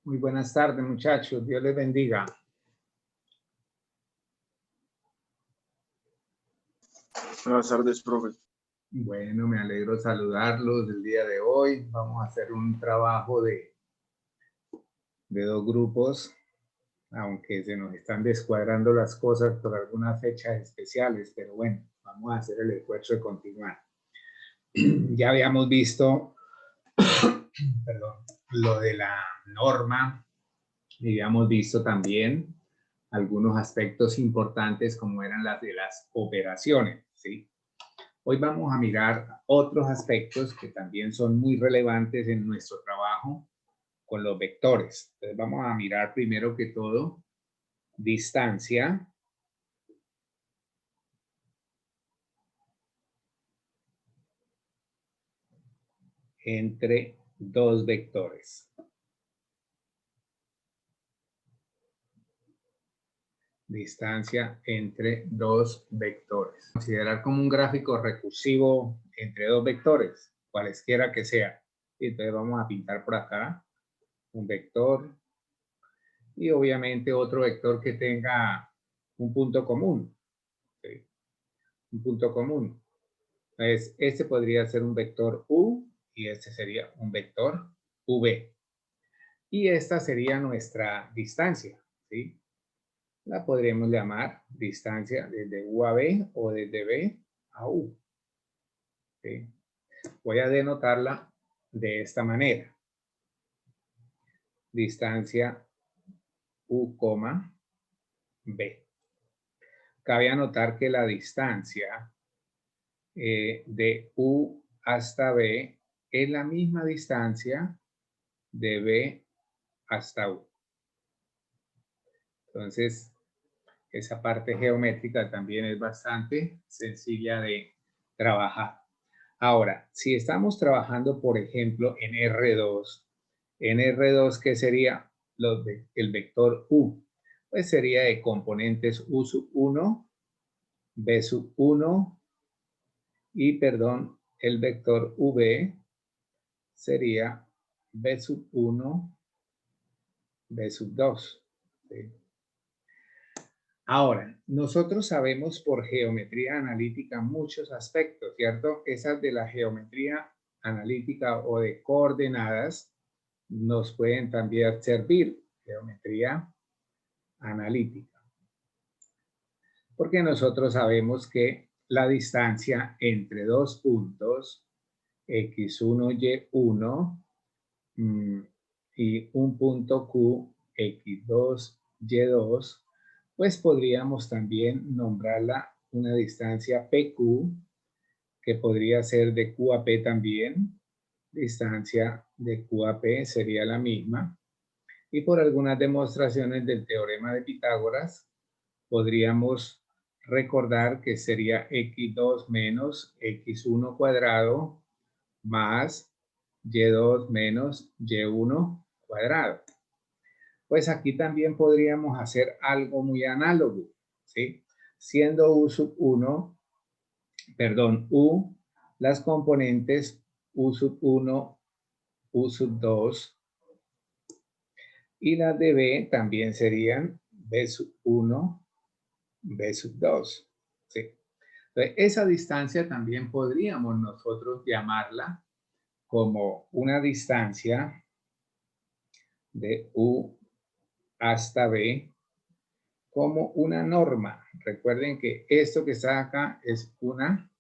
Muy buenas tardes, muchachos. Dios les bendiga. Buenas tardes, profe. Bueno, me alegro saludarlos el día de hoy. Vamos a hacer un trabajo de dos grupos, aunque se nos están descuadrando las cosas por algunas fechas especiales, pero bueno, vamos a hacer el esfuerzo de continuar. Ya habíamos visto, perdón, lo de la norma y habíamos visto también algunos aspectos importantes como eran las de las operaciones, ¿sí? Hoy vamos a mirar otros aspectos que también son muy relevantes en nuestro trabajo con los vectores. Entonces vamos a mirar primero que todo distancia entre dos vectores. Distancia entre dos vectores. Considerar como un gráfico recursivo entre dos vectores, cualesquiera que sea. Entonces vamos a pintar por acá un vector y obviamente otro vector que tenga un punto común. ¿Sí? Un punto común. Entonces, este podría ser un vector U y este sería un vector V. Y esta sería nuestra distancia, ¿sí? La podríamos llamar distancia desde U a B o desde B a U. ¿Sí? Voy a denotarla de esta manera. Distancia U, B. Cabe anotar que la distancia de U hasta B es la misma distancia de B hasta U. Entonces, esa parte geométrica también es bastante sencilla de trabajar. Ahora, si estamos trabajando, por ejemplo, en R2, ¿qué sería el vector U? Pues sería de componentes U sub 1, B sub 1 y, perdón, el vector V sería B sub 1, B sub 2. ¿Sí? Ahora, nosotros sabemos por geometría analítica muchos aspectos, ¿cierto? Esas de la geometría analítica o de coordenadas nos pueden también servir, geometría analítica. Porque nosotros sabemos que la distancia entre dos puntos, x1, y1, y un punto Q, x2, y2, pues podríamos también nombrarla una distancia PQ, que podría ser de Q a P también. Distancia de Q a P sería la misma. Y por algunas demostraciones del teorema de Pitágoras, podríamos recordar que sería x2 menos x1 cuadrado más y2 menos y1 cuadrado. Pues aquí también podríamos hacer algo muy análogo, ¿sí? Siendo U sub 1, perdón, U, las componentes U sub 1, U sub 2, y las de B también serían B sub 1, B sub 2, ¿sí? Entonces, esa distancia también podríamos nosotros llamarla como una distancia de U hasta B como una norma. Recuerden que esto que está acá es una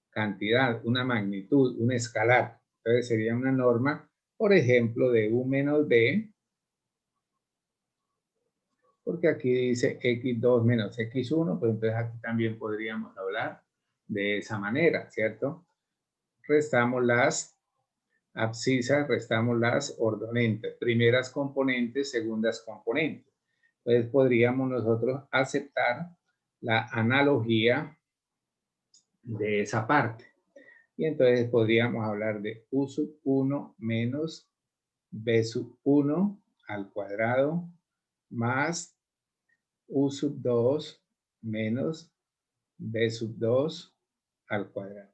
cantidad, una magnitud, un escalar. Entonces sería una norma, por ejemplo, de U menos B, porque aquí dice x2 menos x1, pues entonces aquí también podríamos hablar de esa manera, ¿cierto? Restamos las abscisas, restamos las ordonentes, primeras componentes, segundas componentes. Entonces podríamos nosotros aceptar la analogía de esa parte. Y entonces podríamos hablar de U sub 1 menos B sub 1 al cuadrado más U sub 2 menos B sub 2 al cuadrado.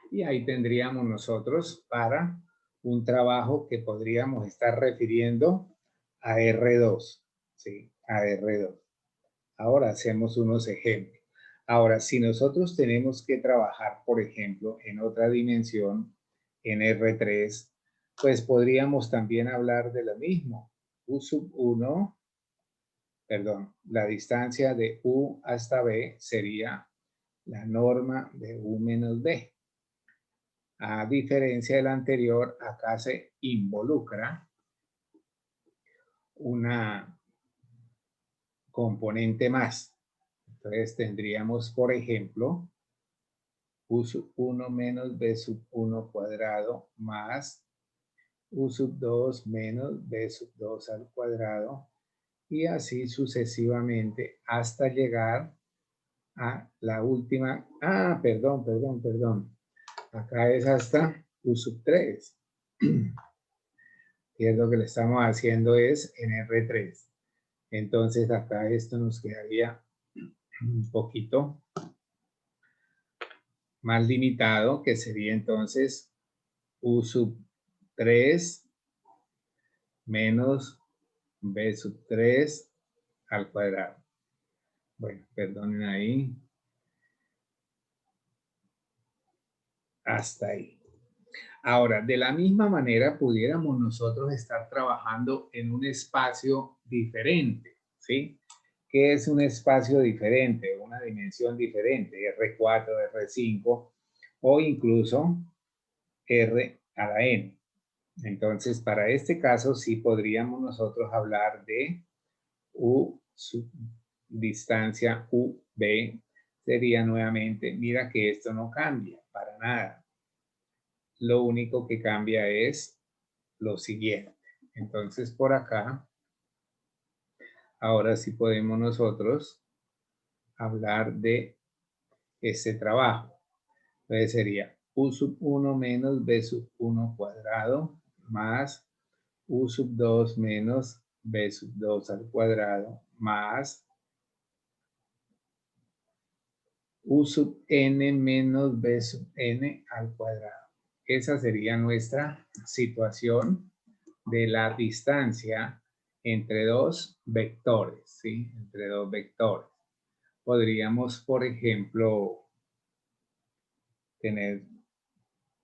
Y ahí tendríamos nosotros para un trabajo que podríamos estar refiriendo a R2, ¿sí? A R2. Ahora hacemos unos ejemplos. Ahora, si nosotros tenemos que trabajar, por ejemplo, en otra dimensión, en R3, pues podríamos también hablar de lo mismo. U sub 1, perdón, la distancia de U hasta B sería la norma de U menos B. A diferencia del anterior, acá se involucra una componente más. Entonces tendríamos, por ejemplo, U sub 1 menos B sub 1 cuadrado más U sub 2 menos B sub 2 al cuadrado y así sucesivamente hasta llegar a la última. Ah, perdón. Acá es hasta U sub 3. Y es lo que le estamos haciendo es en R3. Entonces acá esto nos quedaría un poquito más limitado, que sería entonces U sub 3 menos B sub 3 al cuadrado. Bueno, perdonen ahí. Hasta ahí. Ahora, de la misma manera pudiéramos nosotros estar trabajando en un espacio diferente, ¿sí? ¿Qué es un espacio diferente? Una dimensión diferente, R4, R5 o incluso R a la N. Entonces, para este caso sí podríamos nosotros hablar de U sub distancia UB. Sería nuevamente, mira que esto no cambia para nada. Lo único que cambia es lo siguiente. Entonces, por acá, ahora sí podemos nosotros hablar de este trabajo. Entonces sería U sub 1 menos B sub 1 cuadrado más U sub 2 menos B sub 2 al cuadrado más U sub n menos B sub n al cuadrado. Esa sería nuestra situación de la distancia entre dos vectores, ¿sí? Entre dos vectores. Podríamos, por ejemplo, tener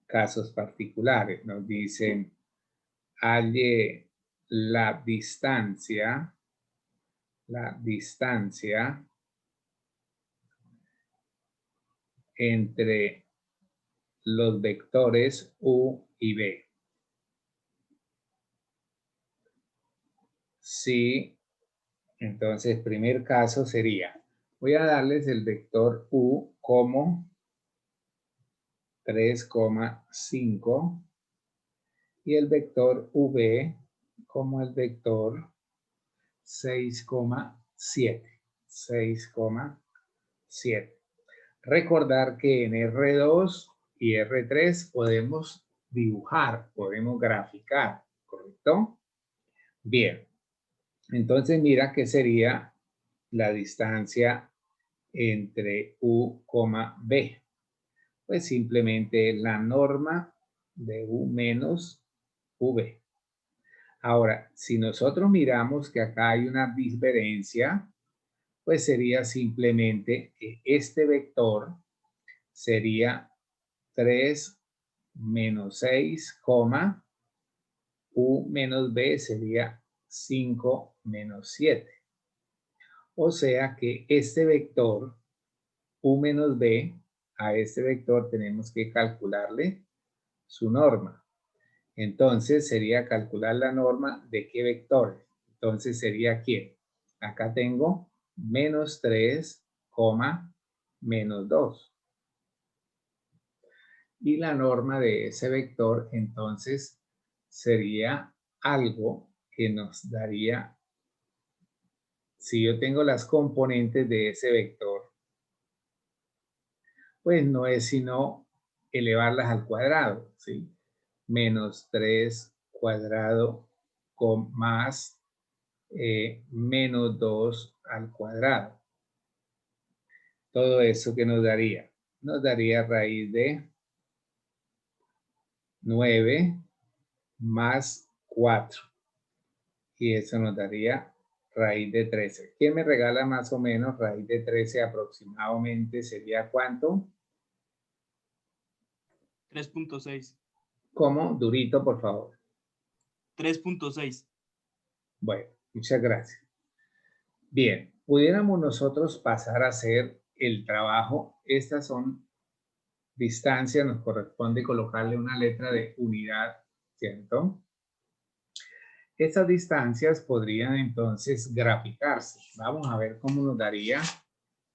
casos particulares. Nos dicen, halle la distancia entre los vectores U y B. Si, entonces, primer caso sería, voy a darles el vector U como 3,5 y el vector V como el vector 6,7. 6,7. Recordar que en R2 y R3 podemos dibujar, podemos graficar, ¿correcto? Bien, entonces mira que sería la distancia entre U, B. Pues simplemente la norma de U menos V. Ahora, si nosotros miramos que acá hay una diferencia, pues sería simplemente que este vector sería 3 menos 6, U menos B sería 5 menos 7. O sea que este vector, U menos B, a este vector tenemos que calcularle su norma. Entonces sería calcular la norma de qué vectores. Entonces sería ¿quién? Acá tengo menos 3, menos 2. Y la norma de ese vector entonces sería algo que nos daría, si yo tengo las componentes de ese vector, pues no es sino elevarlas al cuadrado, ¿sí? Menos 3 cuadrado con más menos 2 al cuadrado. Todo eso que nos daría. Nos daría raíz de 9 más 4. y eso nos daría raíz de 13. ¿Quién me regala más o menos raíz de 13 aproximadamente? ¿Sería cuánto? 3.6. ¿Cómo? Durito, por favor. 3.6. Bueno, muchas gracias. Bien, pudiéramos nosotros pasar a hacer el trabajo. Estas son distancias, nos corresponde colocarle una letra de unidad, ¿cierto? Estas distancias podrían entonces graficarse. Vamos a ver cómo nos daría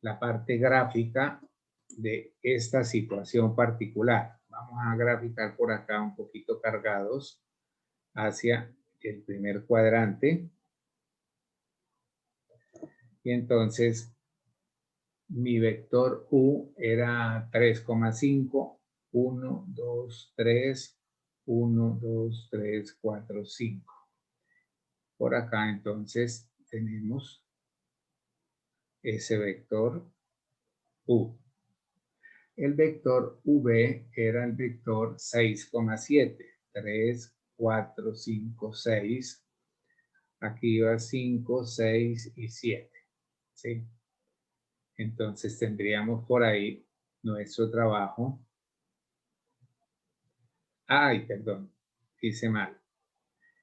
la parte gráfica de esta situación particular. Vamos a graficar por acá un poquito cargados hacia el primer cuadrante. Y entonces mi vector U era 3,5, 1, 2, 3, 1, 2, 3, 4, 5. Por acá entonces tenemos ese vector U. El vector V era el vector 6,7. 3, 4, 5, 6. Aquí va 5, 6 y 7. ¿Sí? Entonces tendríamos por ahí nuestro trabajo. Ay, perdón, hice mal.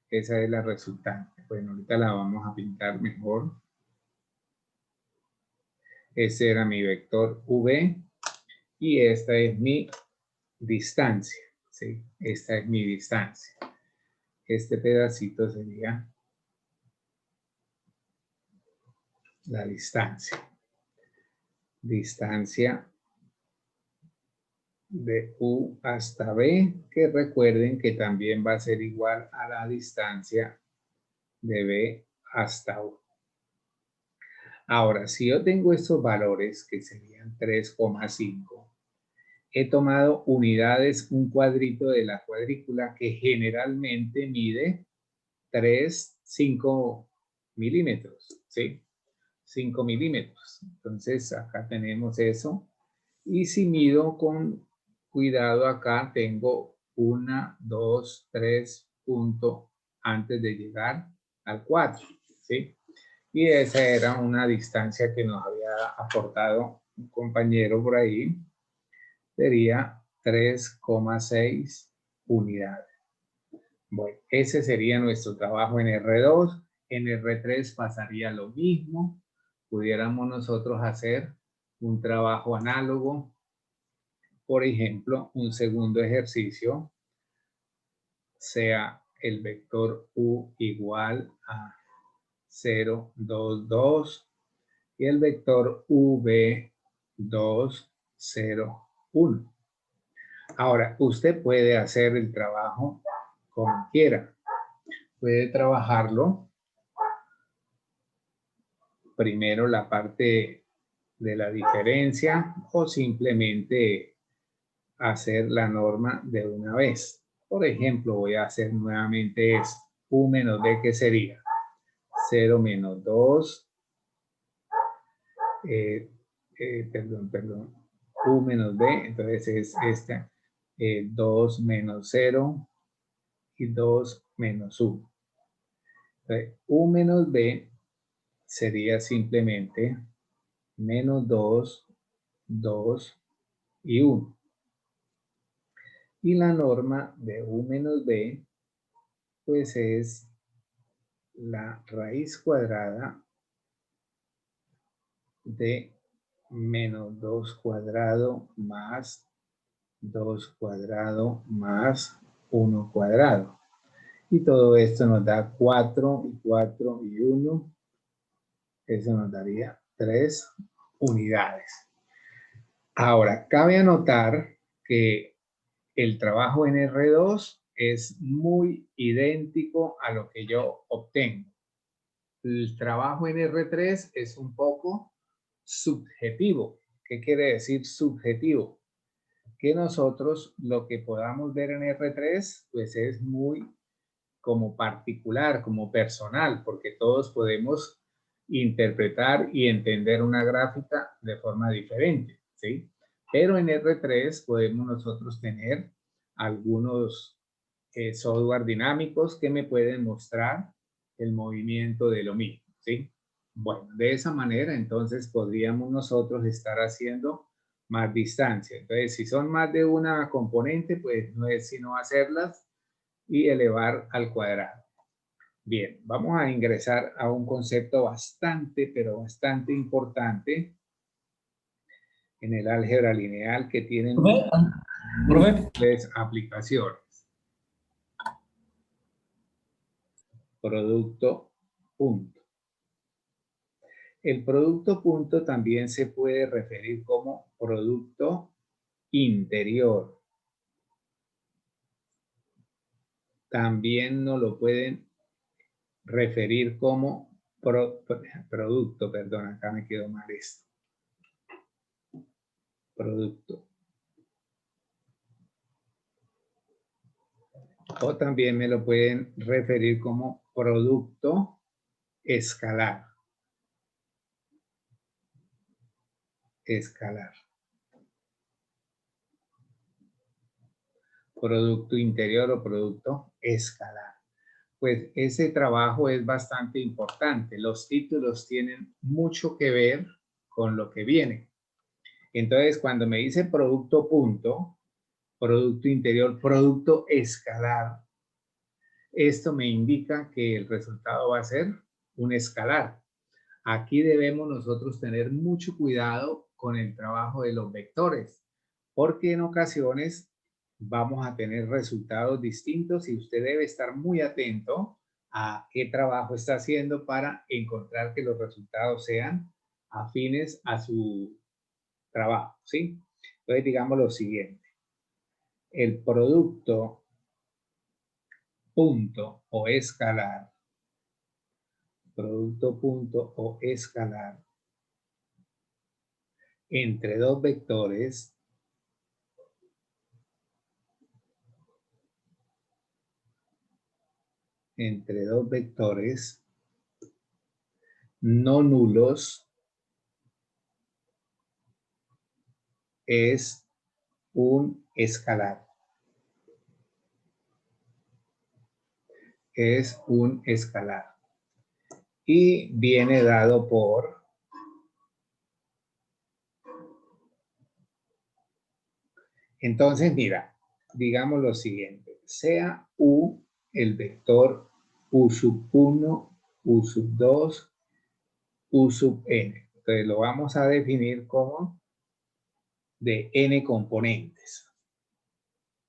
Esa es la resultante. Bueno, ahorita la vamos a pintar mejor. Ese era mi vector V y esta es mi distancia. ¿Sí? Esta es mi distancia. Este pedacito sería la distancia. Distancia de U hasta B, que recuerden que también va a ser igual a la distancia de B hasta U. Ahora, si yo tengo estos valores, que serían 3,5, he tomado unidades, un cuadrito de la cuadrícula que generalmente mide 5 milímetros, ¿sí? 5 milímetros. Entonces, acá tenemos eso. Y si mido con cuidado acá, tengo 1, 2, 3 puntos antes de llegar al 4, ¿sí? Y esa era una distancia que nos había aportado un compañero por ahí. Sería 3,6 unidades. Bueno, ese sería nuestro trabajo en R2. En R3 pasaría lo mismo. Pudiéramos nosotros hacer un trabajo análogo. Por ejemplo, un segundo ejercicio sea el vector U igual a 0, 2, 2 y el vector V 2, 0, 1. Ahora, usted puede hacer el trabajo como quiera. Puede trabajarlo primero la parte de la diferencia o simplemente hacer la norma de una vez. Por ejemplo, voy a hacer nuevamente esto. U menos D, ¿qué sería? 0 menos 2. Perdón. U menos B, entonces es esta. 2 menos 0 y 2 menos 1. Entonces, U menos B sería simplemente menos 2, 2 y 1. Y la norma de U menos B, pues es la raíz cuadrada de menos 2 cuadrado más 2 cuadrado más 1 cuadrado. Y todo esto nos da 4 y 4 y 1. Eso nos daría 3 unidades. Ahora, cabe anotar que el trabajo en R2 es muy idéntico a lo que yo obtengo. El trabajo en R3 es un poco subjetivo. ¿Qué quiere decir subjetivo? Que nosotros lo que podamos ver en R3 pues es muy como particular, como personal, porque todos podemos interpretar y entender una gráfica de forma diferente, ¿sí? Pero en R3 podemos nosotros tener algunos software dinámicos que me pueden mostrar el movimiento de lo mismo, ¿sí? Bueno, de esa manera entonces podríamos nosotros estar haciendo más distancia. Entonces, si son más de una componente, pues no es sino hacerlas y elevar al cuadrado. Bien, vamos a ingresar a un concepto bastante, pero bastante importante en el álgebra lineal que tienen múltiples aplicaciones. Producto punto. El producto punto también se puede referir como producto interior. También nos lo pueden referir como producto, perdón, acá me quedó mal esto. Producto. O también me lo pueden referir como producto escalar. Escalar. Producto interior o producto escalar. Pues ese trabajo es bastante importante. Los títulos tienen mucho que ver con lo que viene. Entonces, cuando me dice producto punto, producto interior, producto escalar, esto me indica que el resultado va a ser un escalar. Aquí debemos nosotros tener mucho cuidado con el trabajo de los vectores, porque en ocasiones vamos a tener resultados distintos y usted debe estar muy atento a qué trabajo está haciendo para encontrar que los resultados sean afines a su trabajo, ¿sí? Entonces, digamos lo siguiente. El producto punto o escalar, producto punto o escalar entre dos vectores no nulos es un escalar. Es un escalar. Y viene dado por entonces, mira, digamos lo siguiente. Sea U el vector U sub 1, U sub 2, U sub n. Entonces lo vamos a definir como de n componentes.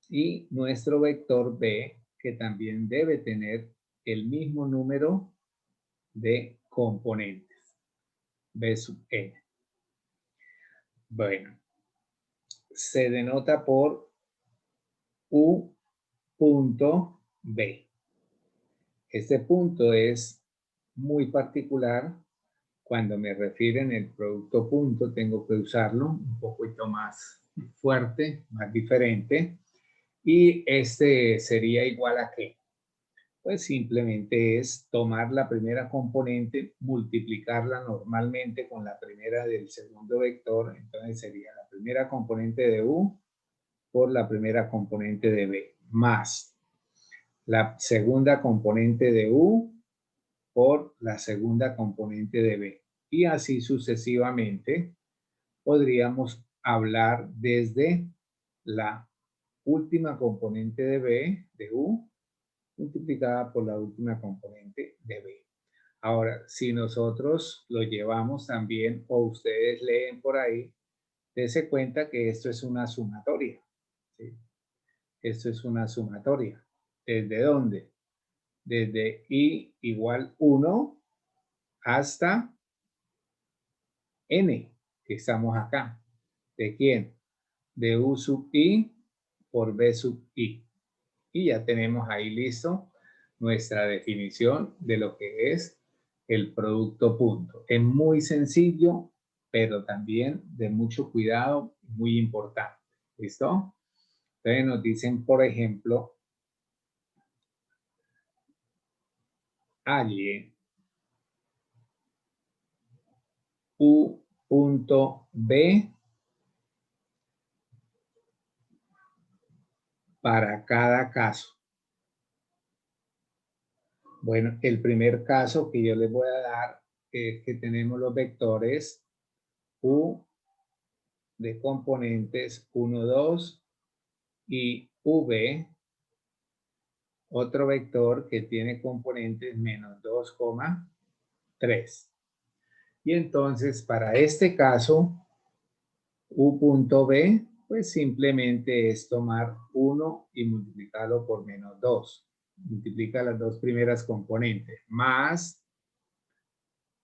Y nuestro vector B, que también debe tener el mismo número de componentes, B sub n. Bueno, se denota por U punto B. Este punto es muy particular. Cuando me refieren el producto punto, tengo que usarlo un poquito más fuerte, más diferente. Y este sería igual a ¿qué? Pues simplemente es tomar la primera componente, multiplicarla normalmente con la primera del segundo vector. Entonces sería la primera componente de U por la primera componente de B, más la segunda componente de U por la segunda componente de B. Y así sucesivamente podríamos hablar desde la última componente de B, de U, multiplicada por la última componente de B. Ahora, si nosotros lo llevamos también, o ustedes leen por ahí, dense cuenta que esto es una sumatoria. ¿Sí? Esto es una sumatoria. ¿Desde dónde? Desde I igual 1 hasta N, que estamos acá. ¿De quién? De U sub I por B sub I. Y ya tenemos ahí listo nuestra definición de lo que es el producto punto. Es muy sencillo, pero también de mucho cuidado, muy importante. ¿Listo? Entonces nos dicen, por ejemplo, allí U punto B para cada caso. Bueno, el primer caso que yo les voy a dar es que tenemos los vectores U de componentes 1, 2 y V, otro vector que tiene componentes menos 2, 3. Y entonces, para este caso, U.B, pues simplemente es tomar 1 y multiplicarlo por menos 2. Multiplica las dos primeras componentes, más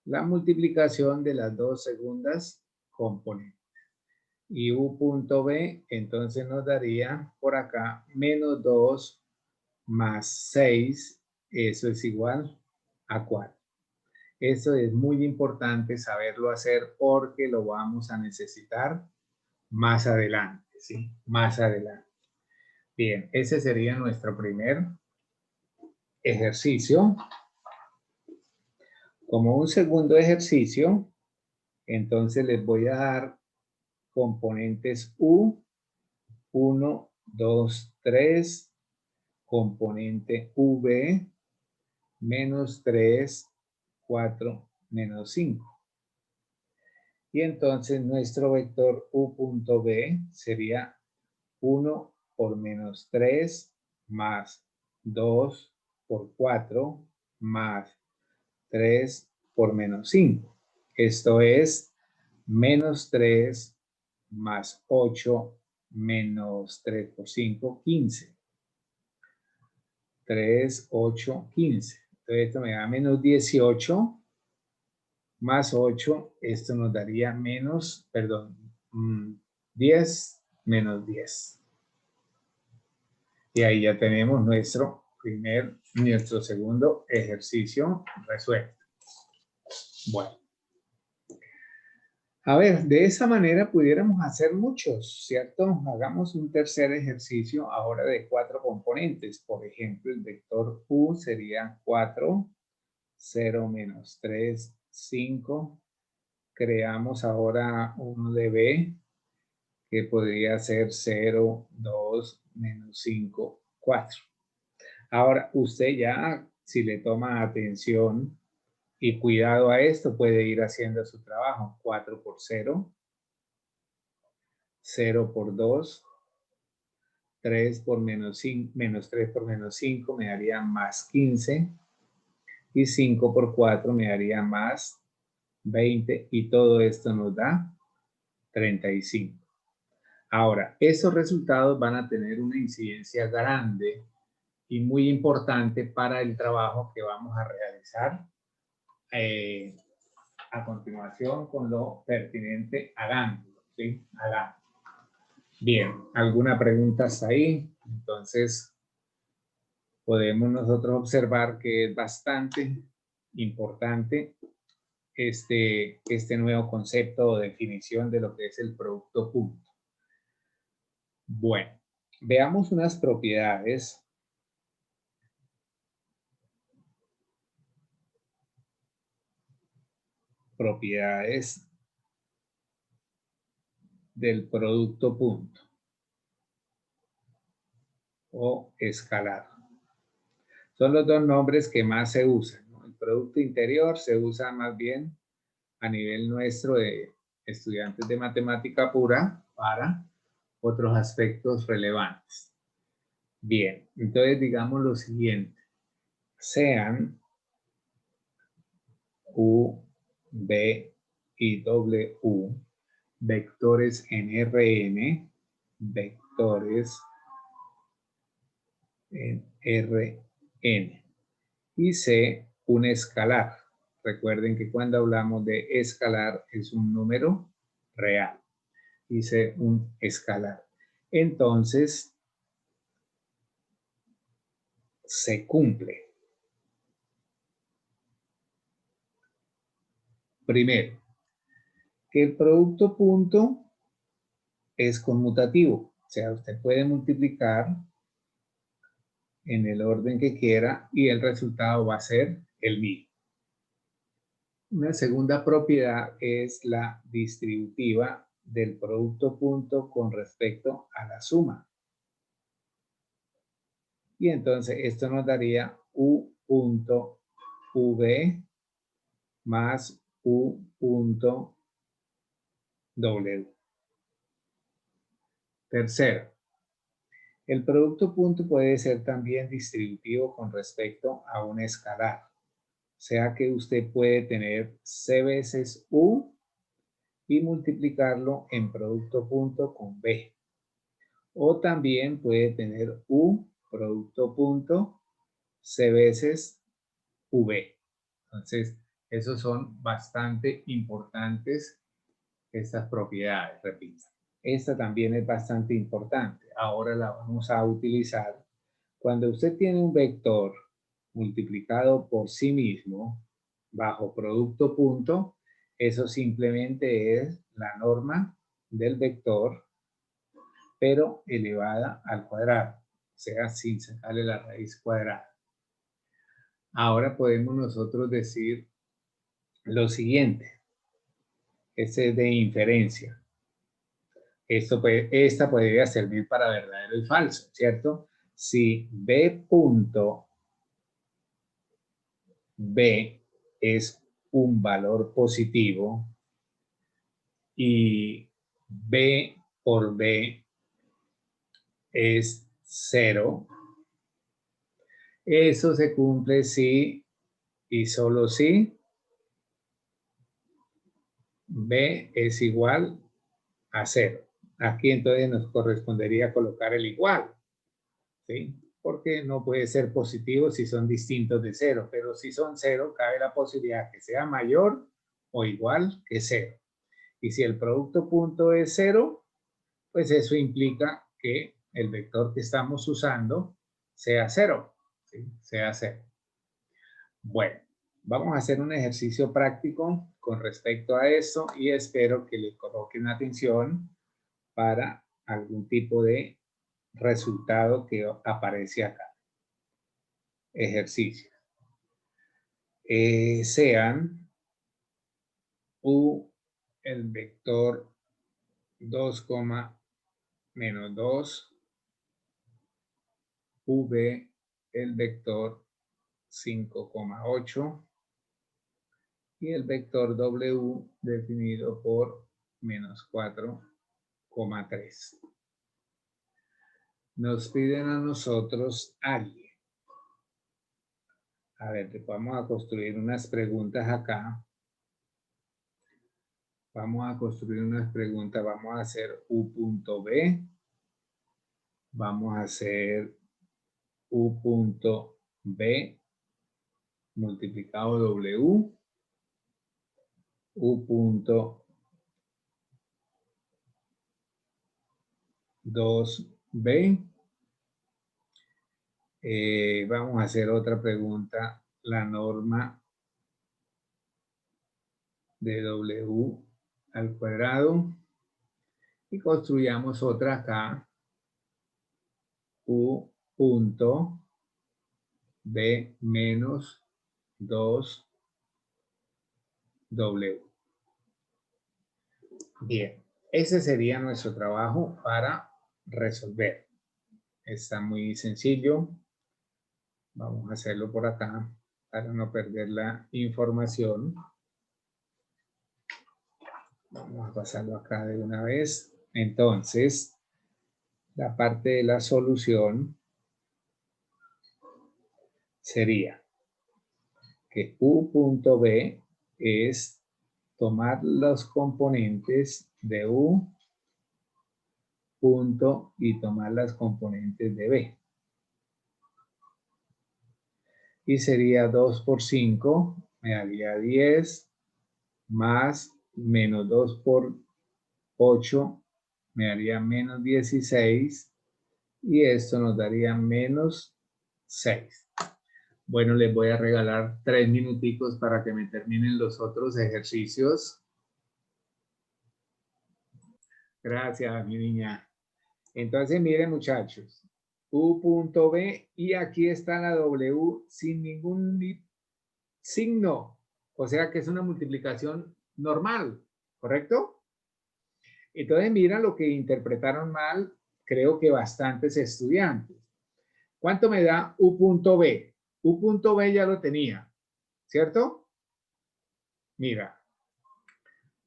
la multiplicación de las dos segundas componentes. Y U.B, entonces nos daría por acá menos 2 más 6, eso es igual a 4. Eso es muy importante saberlo hacer porque lo vamos a necesitar más adelante, ¿sí? Más adelante. Bien, ese sería nuestro primer ejercicio. Como un segundo ejercicio, entonces les voy a dar componentes U, 1, 2, 3, componente V, menos 3, 4, menos 5. Y entonces nuestro vector U.B sería 1 por menos 3 más 2 por 4 más 3 por menos 5. Esto es menos 3 más 8 menos 3 por 5, 15. 3, 8, 15. Entonces esto me da menos 18 más 8. Esto nos daría menos, 10 menos 10. Y ahí ya tenemos nuestro segundo ejercicio resuelto. Bueno. A ver, de esa manera pudiéramos hacer muchos, ¿cierto? Hagamos un tercer ejercicio ahora de 4 componentes. Por ejemplo, el vector U sería 4, 0 menos 3, 5. Creamos ahora uno de B, que podría ser 0, 2, menos 5, 4. Ahora, usted ya, si le toma atención y cuidado a esto, puede ir haciendo su trabajo. 4 por 0, 0 por 2, 3 por menos 5, menos 3 por menos 5 me daría más 15, y 5 por 4 me daría más 20, y todo esto nos da 35. Ahora, esos resultados van a tener una incidencia grande y muy importante para el trabajo que vamos a realizar a continuación con lo pertinente hagándolo, ¿sí? Hagándolo. Bien, ¿alguna pregunta hasta ahí? Entonces, podemos nosotros observar que es bastante importante este nuevo concepto o definición de lo que es el producto punto. Bueno, veamos unas propiedades del producto punto o escalar. Son los dos nombres que más se usan, ¿no? El producto interior se usa más bien a nivel nuestro de estudiantes de matemática pura para otros aspectos relevantes. Bien, entonces digamos lo siguiente. Sean U, B y W vectores en Rn, vectores en Rn, y C un escalar. Recuerden que cuando hablamos de escalar es un número real. Y C un escalar. Entonces, se cumple. Primero, que el producto punto es conmutativo. O sea, usted puede multiplicar en el orden que quiera y el resultado va a ser el mismo. Una segunda propiedad es la distributiva del producto punto con respecto a la suma. Y entonces esto nos daría U punto V más U punto W. Tercero, el producto punto puede ser también distributivo con respecto a un escalar. O sea que usted puede tener C veces U y multiplicarlo en producto punto con B. O también puede tener U producto punto C veces V. Entonces, esos son bastante importantes, estas propiedades, repito. Esta también es bastante importante. Ahora la vamos a utilizar. Cuando usted tiene un vector multiplicado por sí mismo bajo producto punto, eso simplemente es la norma del vector, pero elevada al cuadrado, o sea, sin sacarle la raíz cuadrada. Ahora podemos nosotros decir lo siguiente. Este es de inferencia. Esta podría servir para verdadero y falso, ¿cierto? Si B punto B es un valor positivo y B por B es 0, eso se cumple si y solo si B es igual a 0. Aquí entonces nos correspondería colocar el igual, ¿sí? Porque no puede ser positivo si son distintos de 0, pero si son 0, cabe la posibilidad que sea mayor o igual que 0. Y si el producto punto es 0, pues eso implica que el vector que estamos usando sea 0, ¿sí? Sea 0. Bueno, vamos a hacer un ejercicio práctico con respecto a eso y espero que le coloquen atención para algún tipo de resultado que aparece acá. Ejercicio. Sean U el vector 2, menos 2, V el vector 5,8 y el vector W definido por menos 4,3. Nos piden a nosotros alguien. A ver, vamos a construir unas preguntas acá. Vamos a construir unas preguntas. Vamos a hacer U punto B. Vamos a hacer U punto B multiplicado W. U punto 2B. Vamos a hacer otra pregunta. La norma de W al cuadrado. Y construyamos otra acá. U punto B menos 2W. Bien, ese sería nuestro trabajo para resolver. Está muy sencillo. Vamos a hacerlo por acá para no perder la información. Vamos a pasarlo acá de una vez. Entonces, la parte de la solución sería que U punto B es tomar los componentes de U punto y tomar las componentes de B. Y sería 2 por 5, me daría 10, más menos 2 por 8, me daría menos 16, y esto nos daría menos 6. Bueno, les voy a regalar 3 minuticos para que me terminen los otros ejercicios. Gracias, mi niña. Entonces, miren, muchachos. U punto B y aquí está la W sin ningún signo. O sea que es una multiplicación normal, ¿correcto? Entonces, mira lo que interpretaron mal, creo que bastantes estudiantes. ¿Cuánto me da U punto B? U punto B ya lo tenía, ¿cierto? Mira,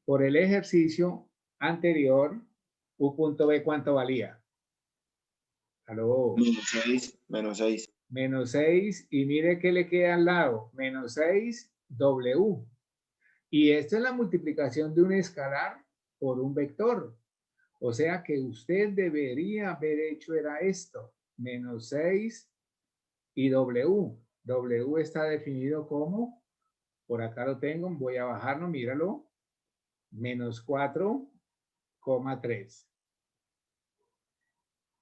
por el ejercicio anterior, U punto B, ¿cuánto valía? ¿Aló? Menos 6. Menos 6, y mire qué le queda al lado, menos 6 W. Y esta es la multiplicación de un escalar por un vector. O sea que usted debería haber hecho era esto, menos 6 y W. W está definido como, por acá lo tengo, voy a bajarlo, míralo, menos 4,3.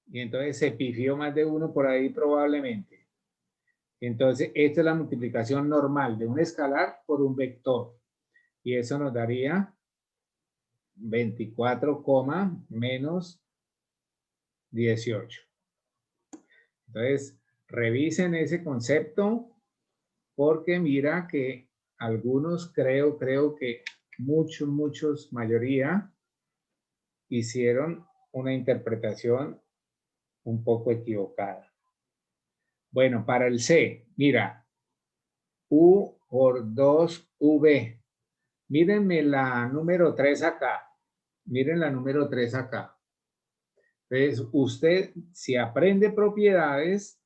Y entonces se pifió más de uno por ahí probablemente. Entonces, esta es la multiplicación normal de un escalar por un vector. Y eso nos daría 24, menos 18. Entonces, revisen ese concepto porque mira que algunos creo que muchos, mayoría, hicieron una interpretación un poco equivocada. Bueno, para el C, mira, U por 2V. Mírenme la número 3 acá. Miren la número 3 acá. Entonces, usted, si aprende propiedades,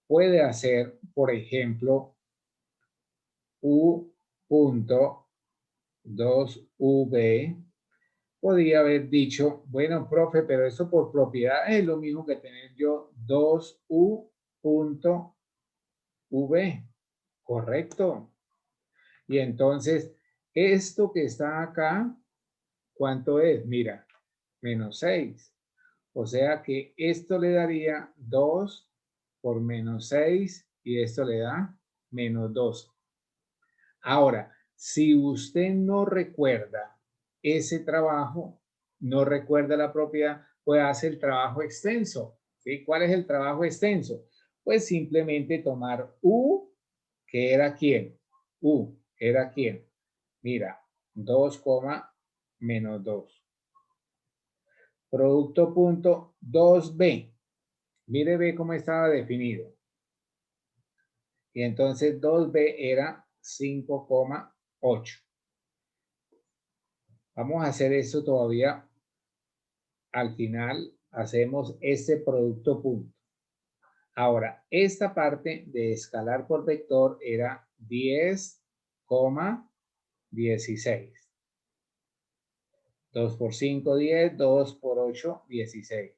puede hacer, por ejemplo, U punto 2V. Podría haber dicho, bueno, profe, pero eso por propiedades es lo mismo que tener yo 2U punto V. Correcto. Y entonces, esto que está acá, ¿cuánto es? Mira, menos 6. O sea que esto le daría 2 por menos 6 y esto le da menos 2. Ahora, si usted no recuerda ese trabajo, no recuerda la propiedad, pues hace el trabajo extenso. ¿Sí? ¿Cuál es el trabajo extenso? Pues simplemente tomar U, que era ¿quién? U, era ¿quién? Mira, 2, menos 2. Producto punto 2B. Mire, ve cómo estaba definido. Y entonces 2B era 5,8. Vamos a hacer esto todavía. Al final hacemos este producto punto. Ahora, esta parte de escalar por vector era 10,16. 2 por 5, 10. 2 por 8, 16.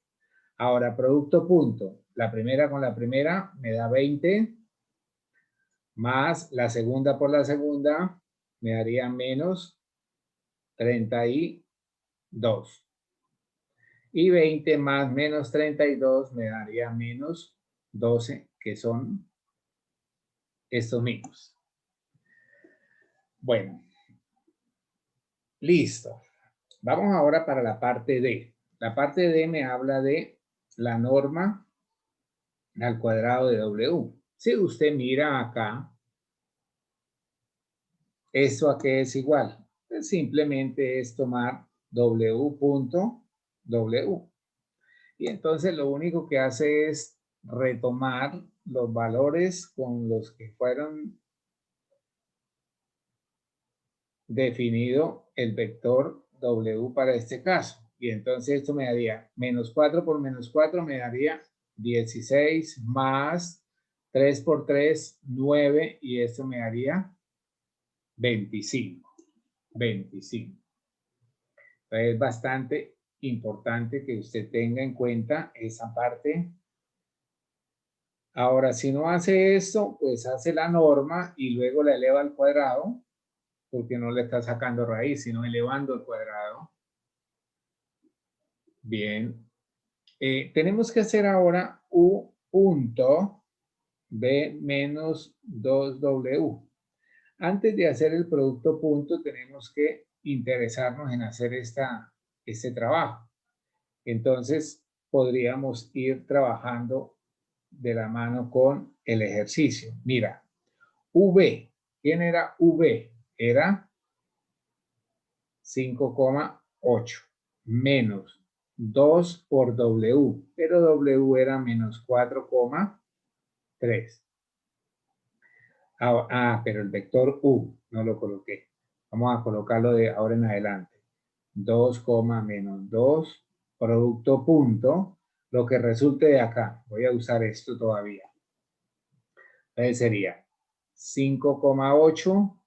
Ahora, producto punto. La primera con la primera me da 20. Más la segunda por la segunda me daría menos 32. Y 20 más menos 32 me daría menos 12, que son estos mismos. Bueno, listo. Vamos ahora para la parte D. La parte D me habla de la norma al cuadrado de W. Si usted mira acá, ¿esto a qué es igual? Pues simplemente es tomar W punto W. Y entonces lo único que hace es retomar los valores con los que fueron definido el vector W para este caso. Y entonces esto me daría menos 4 por menos 4 me daría 16 más 3 por 3, 9 y esto me daría 25. 25. Entonces es bastante importante que usted tenga en cuenta esa parte. Ahora, si no hace esto, pues hace la norma y luego la eleva al cuadrado, porque no le está sacando raíz, sino elevando al cuadrado. Bien. Tenemos que hacer ahora U punto B menos 2W. Antes de hacer el producto punto, tenemos que interesarnos en hacer este trabajo. Entonces, podríamos ir trabajando de la mano con el ejercicio. Mira, V. ¿Quién era V? Era 5,8 menos 2 por W, pero W era menos 4,3. Pero el vector U no lo coloqué. Vamos a colocarlo de ahora en adelante. 2, menos 2, producto punto, lo que resulte de acá. Voy a usar esto todavía. Entonces sería 5,8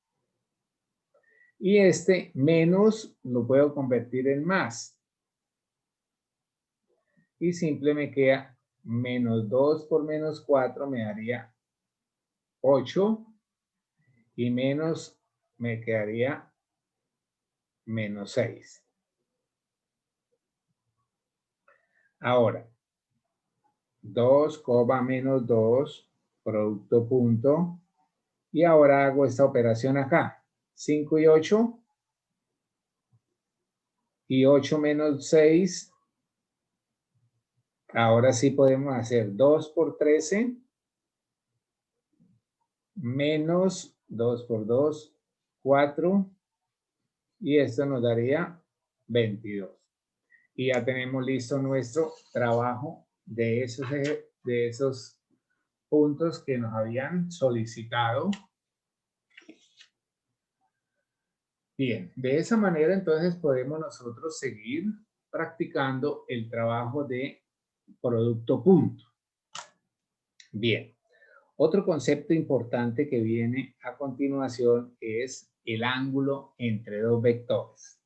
y este menos lo puedo convertir en más. Y simple me queda menos 2 por menos 4 me daría 8 y menos me quedaría menos 6. Ahora, 2, menos 2, producto punto. Y ahora hago esta operación acá. 5 y 8. Y 8 menos 6. Ahora sí podemos hacer 2 por 13. Menos 2 por 2, 4. Y esto nos daría 22. Y ya tenemos listo nuestro trabajo de esos puntos que nos habían solicitado. Bien, de esa manera entonces podemos nosotros seguir practicando el trabajo de producto punto. Bien, otro concepto importante que viene a continuación es el ángulo entre dos vectores.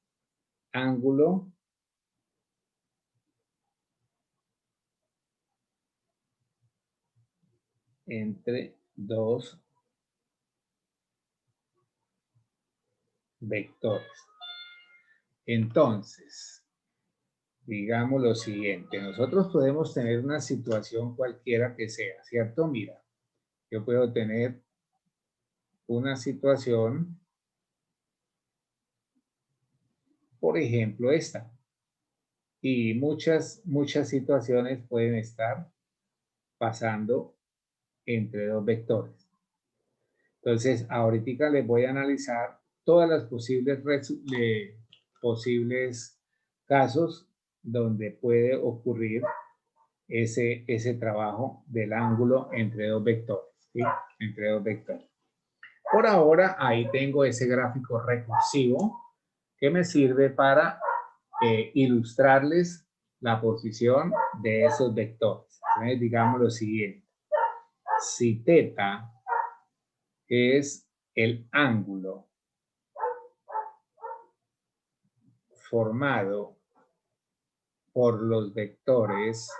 Ángulo entre dos vectores. Entonces, digamos lo siguiente, nosotros podemos tener una situación cualquiera que sea, ¿cierto? Mira, yo puedo tener una situación, por ejemplo, esta, y muchas situaciones pueden estar pasando entre dos vectores. Entonces, ahorita les voy a analizar todas las posibles casos donde puede ocurrir ese trabajo del ángulo entre dos vectores, ¿sí? Entre dos vectores. Por ahora, ahí tengo ese gráfico recursivo que me sirve para ilustrarles la posición de esos vectores. Entonces, digamos lo siguiente. Si θ es el ángulo formado por los vectores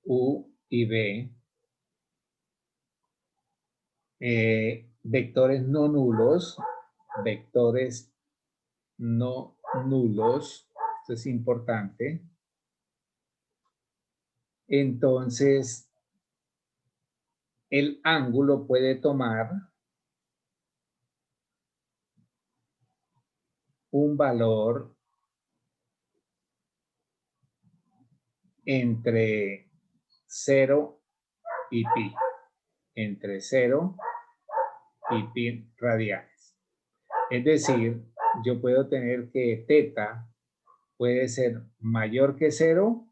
U y B, vectores no nulos, esto es importante. Entonces, el ángulo puede tomar un valor entre 0 y pi, entre 0 y pi radianes. Es decir, yo puedo tener que θ puede ser mayor que 0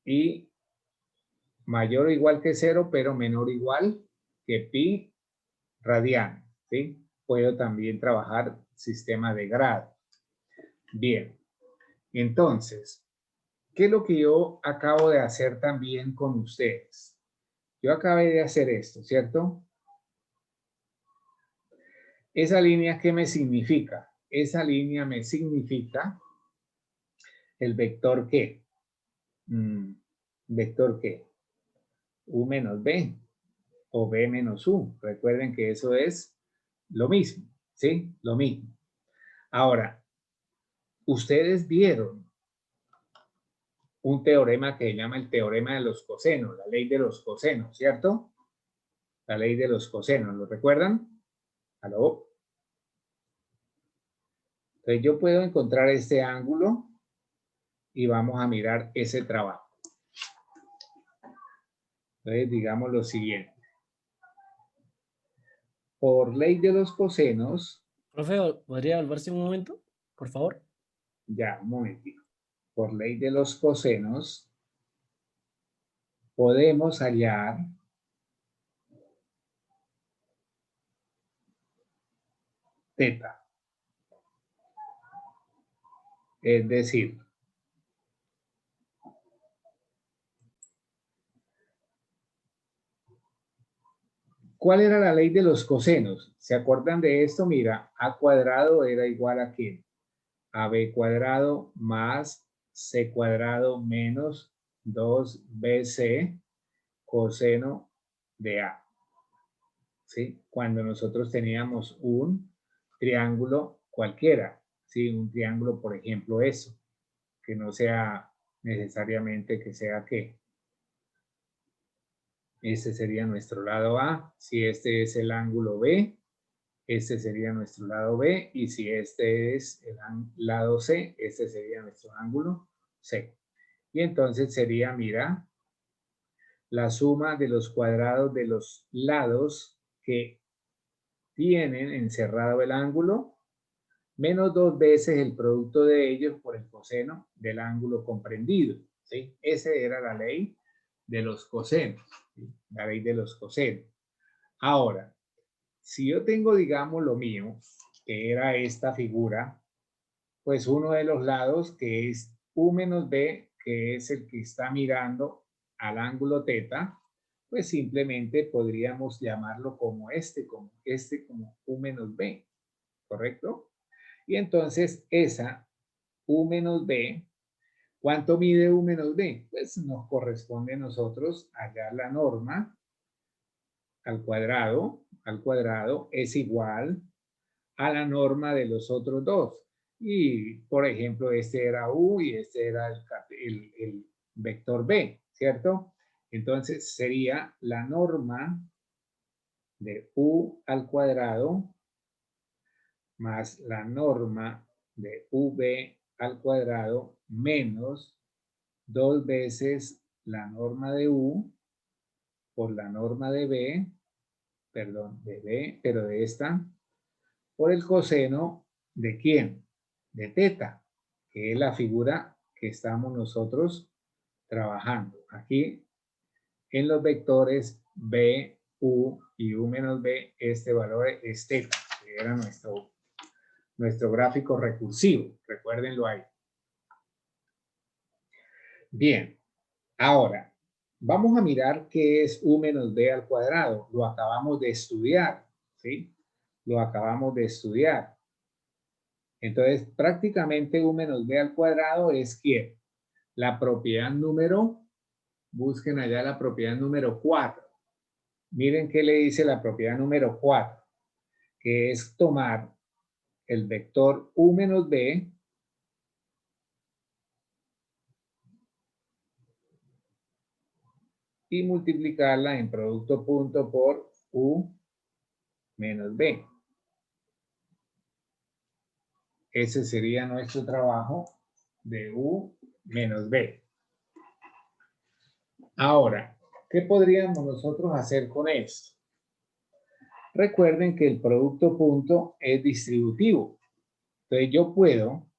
y mayor o igual que 0, pero menor o igual que pi radianes, ¿sí? Puedo también trabajar sistema de grado. Bien, entonces, ¿qué es lo que yo acabo de hacer también con ustedes? Yo acabé de hacer esto, ¿cierto? Esa línea, ¿qué me significa? Esa línea me significa el vector ¿qué? ¿Vector qué? U menos B o B menos U. Recuerden que eso es lo mismo, ¿sí? Lo mismo. Ahora, ustedes vieron un teorema que se llama el teorema de los cosenos, la ley de los cosenos, ¿cierto? La ley de los cosenos, ¿lo recuerdan? ¿Aló? Entonces yo puedo encontrar este ángulo y vamos a mirar ese trabajo. Entonces digamos lo siguiente. Por ley de los cosenos. Profe, ¿podría volverse un momento, por favor? Ya, un momentito. Por ley de los cosenos, podemos hallar teta. Es decir, ¿cuál era la ley de los cosenos? ¿Se acuerdan de esto? Mira, a cuadrado era igual a ¿qué? A b cuadrado más c cuadrado menos 2bc coseno de a. ¿Sí? Cuando nosotros teníamos un triángulo cualquiera, ¿sí? Un triángulo, por ejemplo, eso, que no sea necesariamente que sea ¿qué? Este sería nuestro lado A. Si este es el ángulo B, este sería nuestro lado B. Y si este es el lado C, este sería nuestro ángulo C. Y entonces sería, mira, la suma de los cuadrados de los lados que tienen encerrado el ángulo, menos 2 veces el producto de ellos por el coseno del ángulo comprendido. ¿Sí? Esa era la ley de los cosenos. ¿Sí? La ley de los cosenos. Ahora, si yo tengo, digamos, lo mío, que era esta figura, pues uno de los lados, que es U menos B, que es el que está mirando al ángulo teta, pues simplemente podríamos llamarlo como como U menos B, ¿correcto? Y entonces esa U menos B, ¿cuánto mide U menos B? Pues nos corresponde a nosotros hallar la norma al cuadrado es igual a la norma de los otros dos. Y, por ejemplo, este era U y este era el vector B, ¿cierto? Entonces sería la norma de U al cuadrado más la norma de UB al cuadrado menos 2 veces la norma de U por la norma de B, perdón, de B, pero de esta, por el coseno de ¿quién? De teta, que es la figura que estamos nosotros trabajando. Aquí en los vectores B, U y U menos B, este valor es teta, que era nuestro gráfico recursivo. Recuérdenlo ahí. Bien, ahora vamos a mirar qué es U menos B al cuadrado. Lo acabamos de estudiar, ¿sí? Lo acabamos de estudiar. Entonces, prácticamente U menos B al cuadrado es ¿quién? La propiedad número, busquen allá la propiedad número 4. Miren qué le dice la propiedad número 4, que es tomar el vector U menos B y multiplicarla en producto punto por U menos B. Ese sería nuestro trabajo de U menos B. Ahora, ¿qué podríamos nosotros hacer con esto? Recuerden que el producto punto es distributivo. Entonces yo puedo,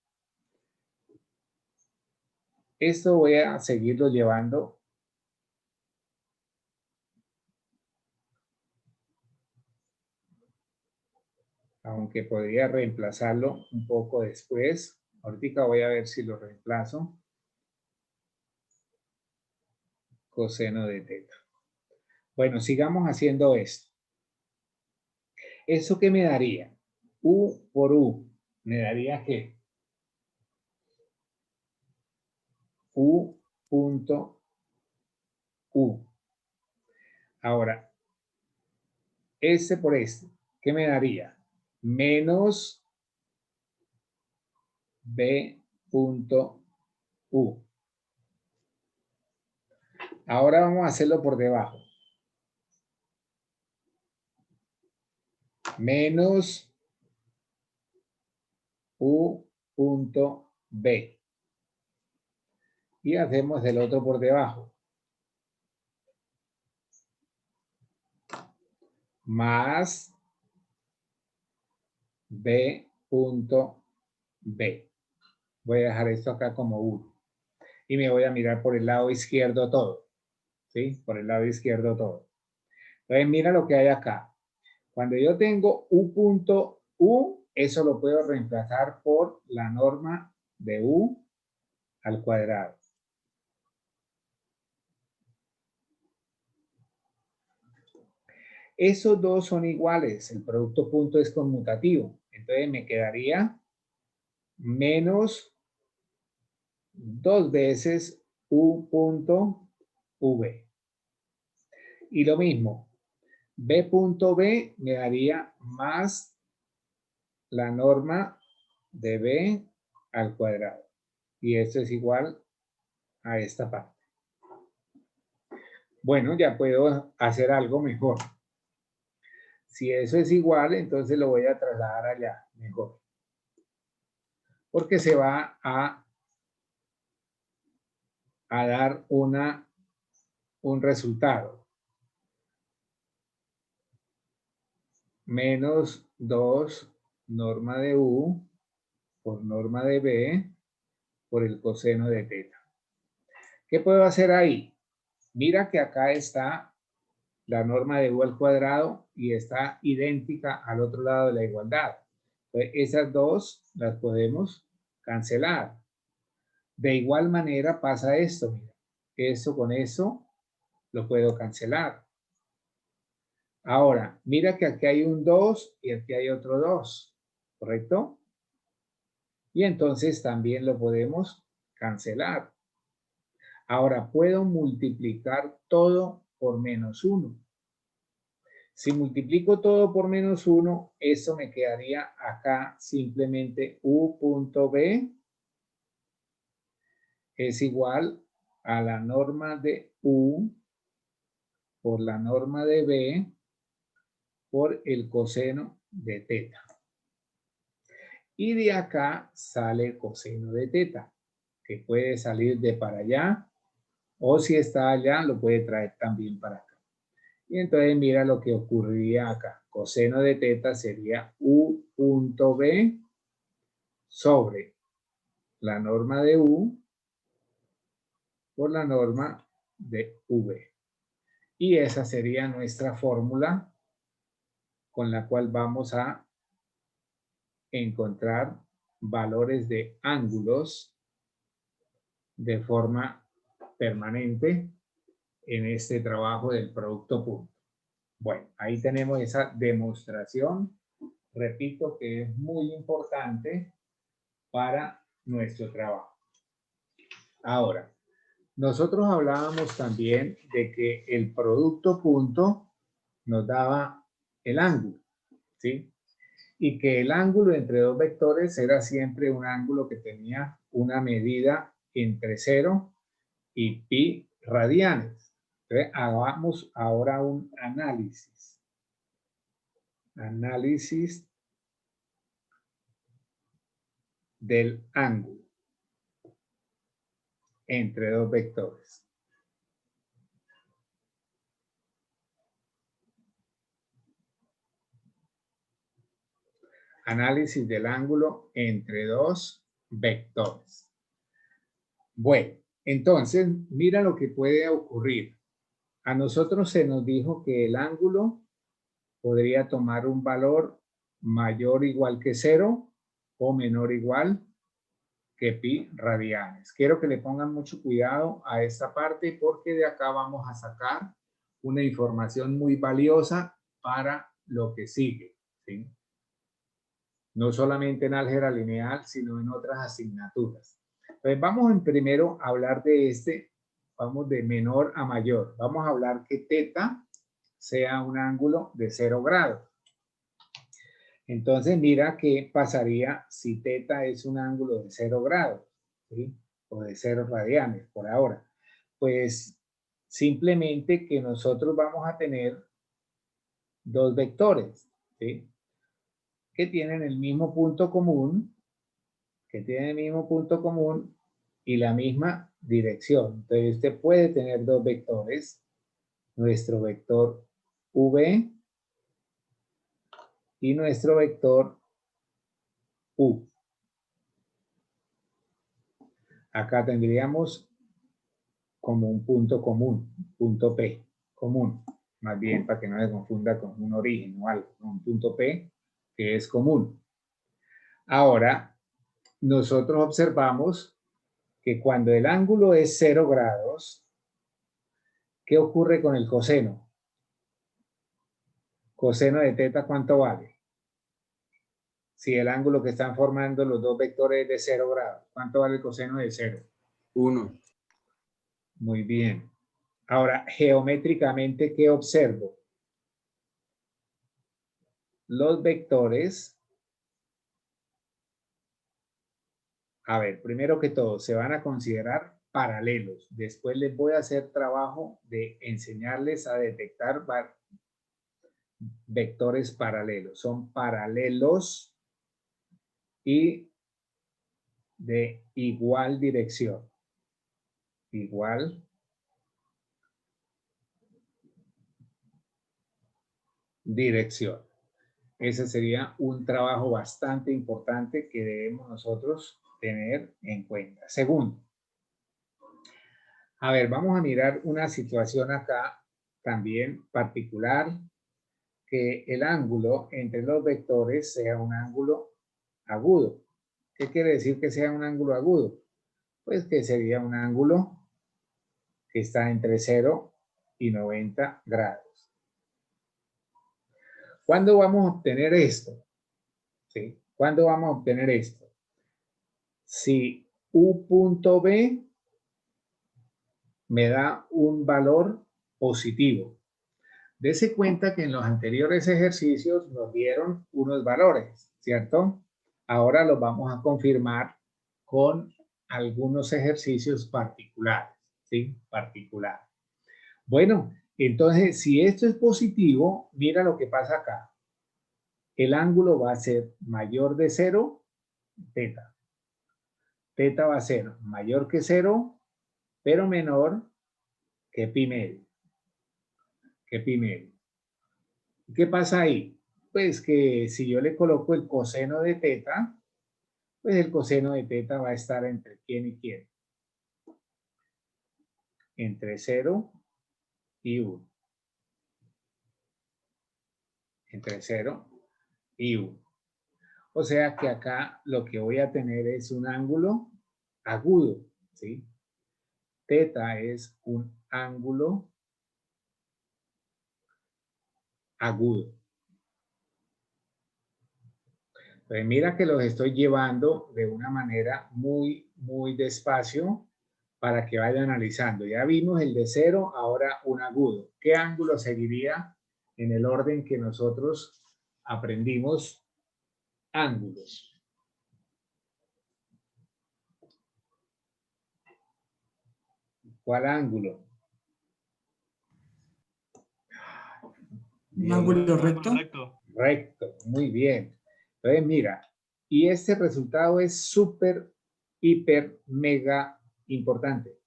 esto voy a seguirlo llevando aunque podría reemplazarlo un poco después. Ahorita voy a ver si lo reemplazo. Coseno de teta. Bueno, sigamos haciendo esto. ¿Eso qué me daría? U por U. ¿Me daría qué? U punto U. Ahora, este por este, ¿qué me daría? Menos B punto U. Ahora vamos a hacerlo por debajo. Menos U punto B. Y hacemos el otro por debajo. Más B punto B. Voy a dejar esto acá como 1. Y me voy a mirar por el lado izquierdo todo. ¿sí? Por el lado izquierdo todo. Entonces, mira lo que hay acá. Cuando yo tengo U punto U, eso lo puedo reemplazar por la norma de U al cuadrado. Esos dos son iguales, el producto punto es conmutativo. Entonces me quedaría menos 2 veces U punto V. Y lo mismo, B punto B me daría más la norma de B al cuadrado. Y esto es igual a esta parte. Bueno, ya puedo hacer algo mejor. Si eso es igual, entonces lo voy a trasladar allá, mejor. Porque se va a dar un resultado. Menos 2 norma de U por norma de B por el coseno de teta. ¿Qué puedo hacer ahí? Mira que acá está la norma de U al cuadrado y está idéntica al otro lado de la igualdad. Entonces, esas dos las podemos cancelar. De igual manera pasa esto, mira. Eso con eso lo puedo cancelar. Ahora, mira que aquí hay un 2 y aquí hay otro 2, ¿correcto? Y entonces también lo podemos cancelar. Ahora, puedo multiplicar todo por menos 1. Si multiplico todo por menos 1, eso me quedaría acá simplemente U punto B es igual a la norma de U por la norma de B por el coseno de teta. Y de acá sale el coseno de teta, que puede salir de para allá, o si está allá, lo puede traer también para acá. Y entonces mira lo que ocurriría acá. Coseno de teta sería U punto B sobre la norma de U por la norma de V. Y esa sería nuestra fórmula con la cual vamos a encontrar valores de ángulos de forma permanente en este trabajo del producto punto. Bueno, ahí tenemos esa demostración. Repito que es muy importante para nuestro trabajo. Ahora, nosotros hablábamos también de que el producto punto nos daba el ángulo, ¿sí? Y que el ángulo entre dos vectores era siempre un ángulo que tenía una medida entre 0 y pi radianes. Entonces, hagamos ahora un análisis. Análisis del ángulo entre dos vectores. Análisis del ángulo entre dos vectores. Bueno, entonces, mira lo que puede ocurrir. A nosotros se nos dijo que el ángulo podría tomar un valor mayor o igual que 0 o menor o igual que pi radianes. Quiero que le pongan mucho cuidado a esta parte porque de acá vamos a sacar una información muy valiosa para lo que sigue, ¿sí? No solamente en álgebra lineal, sino en otras asignaturas. Entonces vamos en primero a hablar de vamos de menor a mayor. Vamos a hablar que teta sea un ángulo de 0 grados. Entonces mira qué pasaría si teta es un ángulo de 0 grados, ¿sí? O de 0 radianes por ahora. Pues simplemente que nosotros vamos a tener dos vectores, ¿sí? Que tienen el mismo punto común, y la misma dirección. Entonces usted puede tener dos vectores, nuestro vector V y nuestro vector U. Acá tendríamos como un punto común, punto P, común. Más bien, para que no se confunda con un origen o algo, un punto P que es común. Ahora, nosotros observamos que cuando el ángulo es 0 grados, ¿qué ocurre con el coseno? Coseno de teta, ¿cuánto vale? Si el ángulo que están formando los dos vectores es de 0 grados, ¿cuánto vale el coseno de 0? 1. Muy bien. Ahora, geométricamente, ¿qué observo? Los vectores, a ver, primero que todo, se van a considerar paralelos. Después les voy a hacer trabajo de enseñarles a detectar vectores paralelos. Son paralelos y de igual dirección. Igual dirección. Ese sería un trabajo bastante importante que debemos nosotros tener en cuenta. Segundo, a ver, vamos a mirar una situación acá también particular, que el ángulo entre los vectores sea un ángulo agudo. ¿Qué quiere decir que sea un ángulo agudo? Pues que sería un ángulo que está entre 0 y 90 grados. ¿Cuándo vamos a obtener esto? ¿Sí? ¿Cuándo vamos a obtener esto? Si U punto B me da un valor positivo. Dese cuenta que en los anteriores ejercicios nos dieron unos valores, ¿cierto? Ahora los vamos a confirmar con algunos ejercicios particulares, ¿sí? Particular. Bueno, entonces, si esto es positivo, mira lo que pasa acá. El ángulo va a ser mayor de 0, teta. Teta va a ser mayor que 0, pero menor que pi medio. Que pi medio. ¿Qué pasa ahí? Pues que si yo le coloco el coseno de teta, pues el coseno de teta va a estar entre quién y quién. Entre 0 y 1. Entre 0 y 1. O sea que acá lo que voy a tener es un ángulo agudo, ¿sí? Teta es un ángulo agudo. Pues mira que los estoy llevando de una manera muy despacio para que vayan analizando. Ya vimos el de 0, ahora un agudo. ¿Qué ángulo seguiría en el orden que nosotros aprendimos ángulos? ¿Cuál ángulo? Un ángulo recto. Correcto. Recto, muy bien. Entonces mira, y este resultado es súper, hiper, mega importante.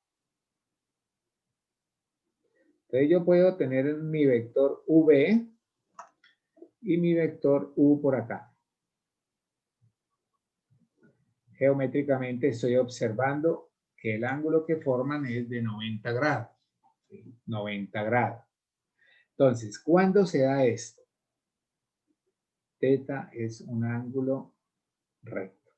Entonces yo puedo tener mi vector V y mi vector U por acá. Geométricamente estoy observando que el ángulo que forman es de 90 grados. ¿Sí? 90 grados. Entonces, ¿cuándo se da esto? Teta es un ángulo recto.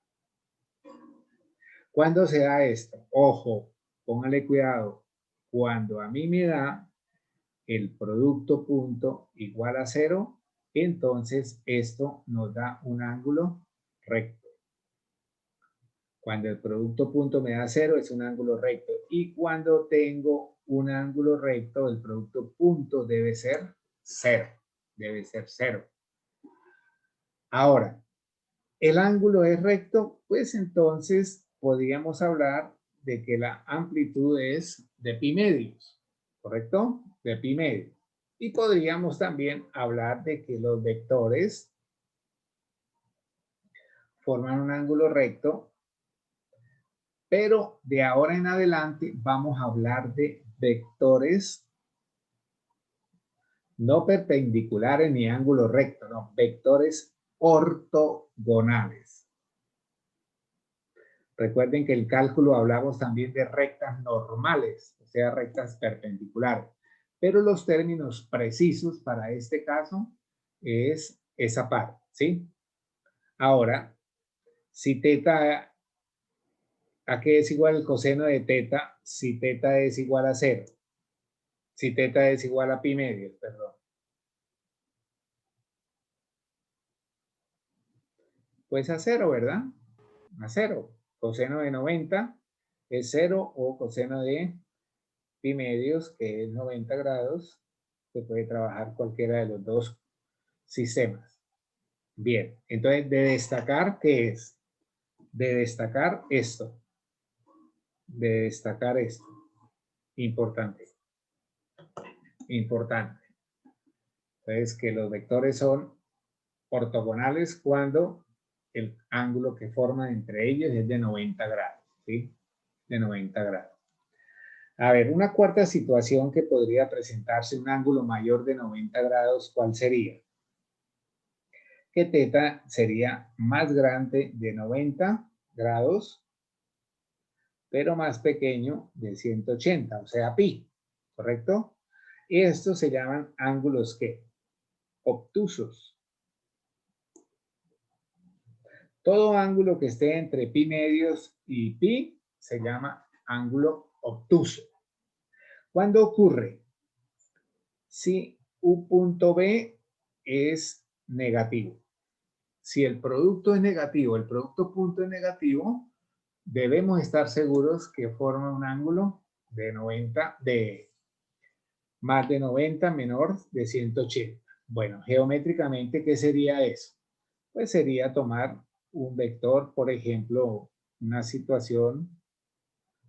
¿Cuándo se da esto? Ojo, póngale cuidado. Cuando a mí me da el producto punto igual a 0, entonces esto nos da un ángulo recto. Cuando el producto punto me da 0 es un ángulo recto. Y cuando tengo un ángulo recto, el producto punto debe ser 0. Debe ser 0. Ahora, ¿el ángulo es recto? Pues entonces podríamos hablar de que la amplitud es de pi medios. ¿Correcto? De pi medio. Y podríamos también hablar de que los vectores forman un ángulo recto, pero de ahora en adelante vamos a hablar de vectores no perpendiculares ni ángulo recto, no, vectores ortogonales. Recuerden que el cálculo hablamos también de rectas normales, o sea, rectas perpendiculares. Pero los términos precisos para este caso es esa parte, ¿sí? Ahora, si teta, ¿a qué es igual el coseno de teta? Si teta es igual a 0. Si teta es igual a pi medios, perdón. Pues a 0, ¿verdad? A 0. Coseno de 90 es 0 o coseno de pi medios, que es 90 grados. Se puede trabajar cualquiera de los dos sistemas. Bien, entonces de destacar, ¿qué es? De destacar esto. De destacar esto. Importante. Importante. Entonces, que los vectores son ortogonales cuando el ángulo que forman entre ellos es de 90 grados, ¿sí? De 90 grados. A ver, una cuarta situación que podría presentarse un ángulo mayor de 90 grados, ¿cuál sería? Que teta sería más grande de 90 grados, pero más pequeño de 180, o sea, pi, ¿correcto? Y estos se llaman ángulos ¿qué? Obtusos. Todo ángulo que esté entre pi medios y pi se llama ángulo obtuso. ¿Cuándo ocurre? Si U punto B es negativo. Si el producto es negativo, el producto punto es negativo, debemos estar seguros que forma un ángulo de 90, de más de 90 menor de 180. Bueno, geométricamente, ¿qué sería eso? Pues sería tomar un vector, por ejemplo, una situación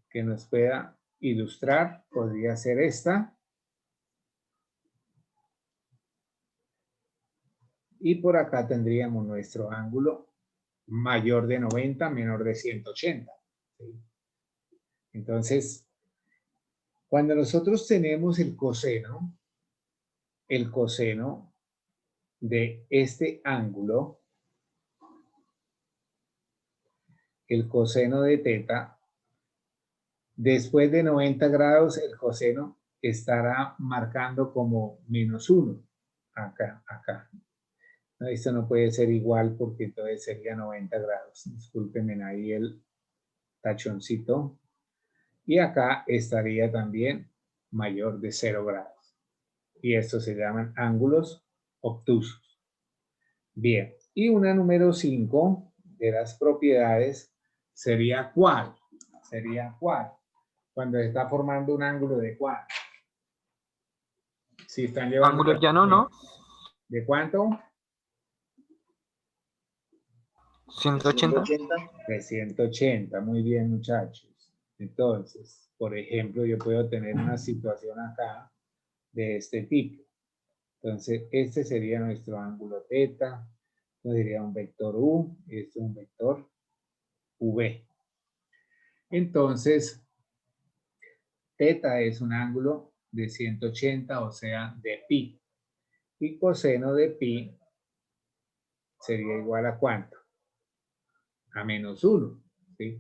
que nos pueda ilustrar, podría ser esta. Y por acá tendríamos nuestro ángulo mayor de 90, menor de 180. ¿Sí? Entonces, cuando nosotros tenemos el coseno de este ángulo, el coseno de teta, después de 90 grados, el coseno estará marcando como -1. Acá, acá. Esto no puede ser igual porque entonces sería 90 grados. Discúlpenme ahí el tachoncito. Y acá estaría también mayor de 0 grados. Y estos se llaman ángulos obtusos. Bien. Y una número 5 de las propiedades sería ¿cuál? Sería ¿cuál? Cuando se está formando un ángulo de ¿cuál? Si están llevando... Ángulo llano, ¿no? ¿De cuánto? 180. 180. De 180. Muy bien, muchachos. Entonces, por ejemplo, yo puedo tener una situación acá de este tipo. Entonces, este sería nuestro ángulo teta. Esto sería un vector U. Esto es un vector V. Entonces, teta es un ángulo de 180, o sea, de pi. Y coseno de pi sería igual a ¿cuánto? A -1. ¿Sí?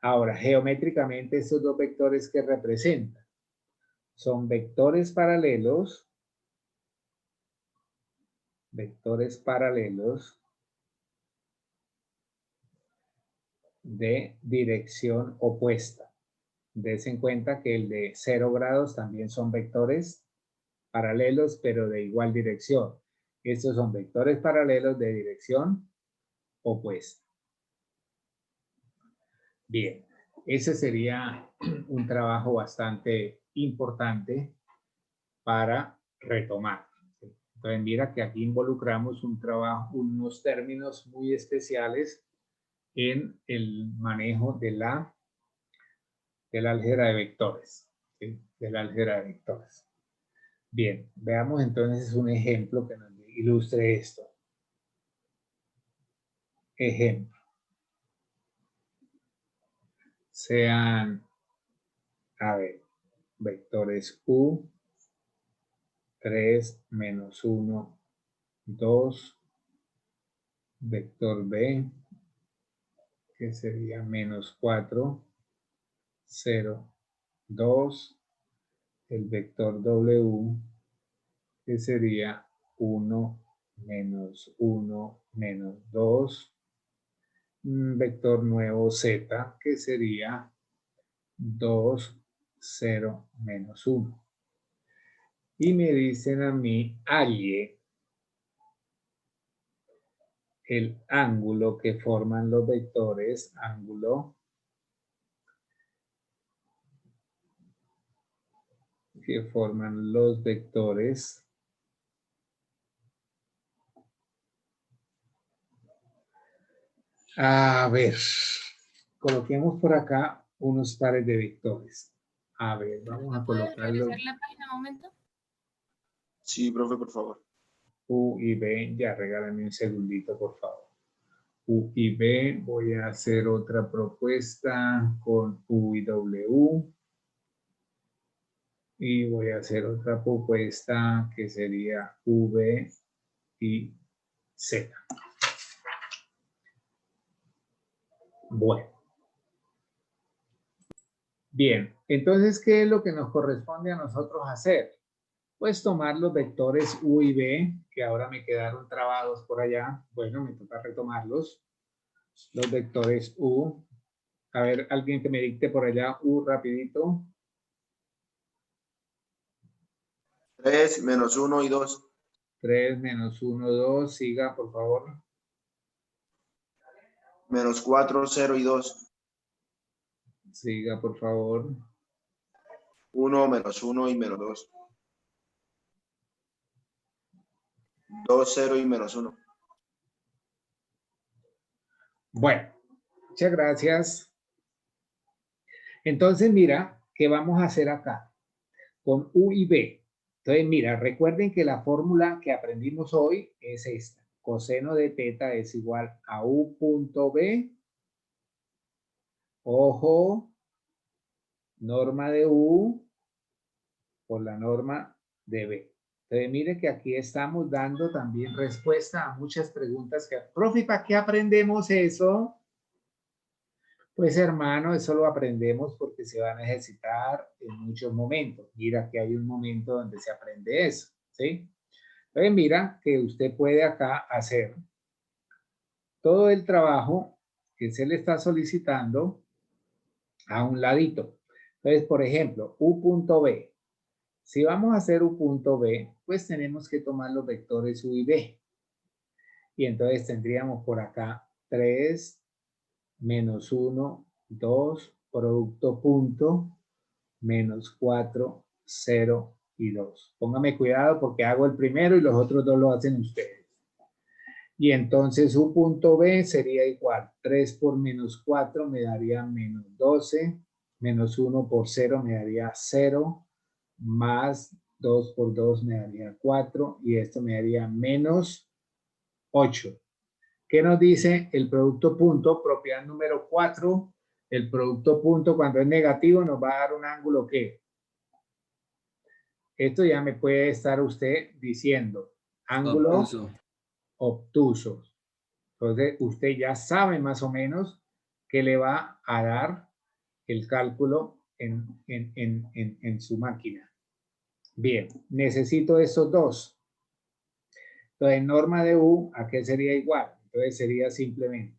Ahora, geométricamente, estos dos vectores que representan son vectores paralelos de dirección opuesta. Des en cuenta que el de 0 grados también son vectores paralelos, pero de igual dirección. Estos son vectores paralelos de dirección opuesta. Bien, ese sería un trabajo bastante importante para retomar. Entonces mira que aquí involucramos un trabajo, unos términos muy especiales en el manejo del álgebra de vectores. ¿Sí? Del álgebra de vectores. Bien, veamos entonces un ejemplo que nos ilustre esto. Ejemplo. Sean, a ver, vectores U, 3, -1, 2, vector B, que sería menos 4, 0, 2, el vector W, que sería 1, menos 1, menos 2, un vector nuevo Z, que sería 2, 0, menos 1. Y me dicen a mí, halle el ángulo que forman los vectores, ángulo que forman los vectores a ver, coloquemos por acá unos pares de vectores. A ver, vamos a colocarlo. ¿Puedes la página un momento? Sí, profe, por favor. U y B, ya regálame un segundito, por favor. U y B, voy a hacer otra propuesta con U y W. Y voy a hacer otra propuesta que sería V y Z. Bueno. Bien, entonces, ¿qué es lo que nos corresponde a nosotros hacer? Pues tomar los vectores U y B, que ahora me quedaron trabados por allá. Bueno, me toca retomarlos. Los vectores U. A ver, alguien que me dicte por allá U rapidito. 3, menos 1 y 2. 3 menos 1, 2. Siga, por favor. Menos 4, 0 y 2. Siga, por favor. 1, menos 1 y menos 2. 2, 0 y menos 1. Bueno, muchas gracias. Entonces, mira, ¿qué vamos a hacer acá? Con U y B. Entonces, mira, recuerden que la fórmula que aprendimos hoy es esta. Coseno de teta es igual a U punto B. Ojo, norma de U por la norma de B. Entonces, mire que aquí estamos dando también respuesta a muchas preguntas que... Profe, ¿para qué aprendemos eso? Pues hermano, eso lo aprendemos porque se va a necesitar en muchos momentos. Mira que hay un momento donde se aprende eso, ¿sí? Entonces mira que usted puede acá hacer todo el trabajo que se le está solicitando a un ladito. Entonces, por ejemplo, U punto B. Si vamos a hacer U punto B, pues tenemos que tomar los vectores U y B. Y entonces tendríamos por acá 3, menos 1, 2, producto punto, menos 4, 0 y 2. Póngame cuidado porque hago el primero y los otros dos lo hacen ustedes. Y entonces U punto B sería igual. 3 por menos 4 me daría menos 12. Menos 1 por 0 me daría 0. Más 2 por 2 me daría 4. Y esto me daría menos 8. ¿Qué nos dice el producto punto? Propiedad número 4. El producto punto cuando es negativo nos va a dar un ángulo que... Esto ya me puede estar usted diciendo. Ángulo obtuso. Entonces, usted ya sabe más o menos que le va a dar el cálculo en su máquina. Bien, necesito esos dos. Entonces, norma de U, ¿a qué sería igual? Entonces, sería simplemente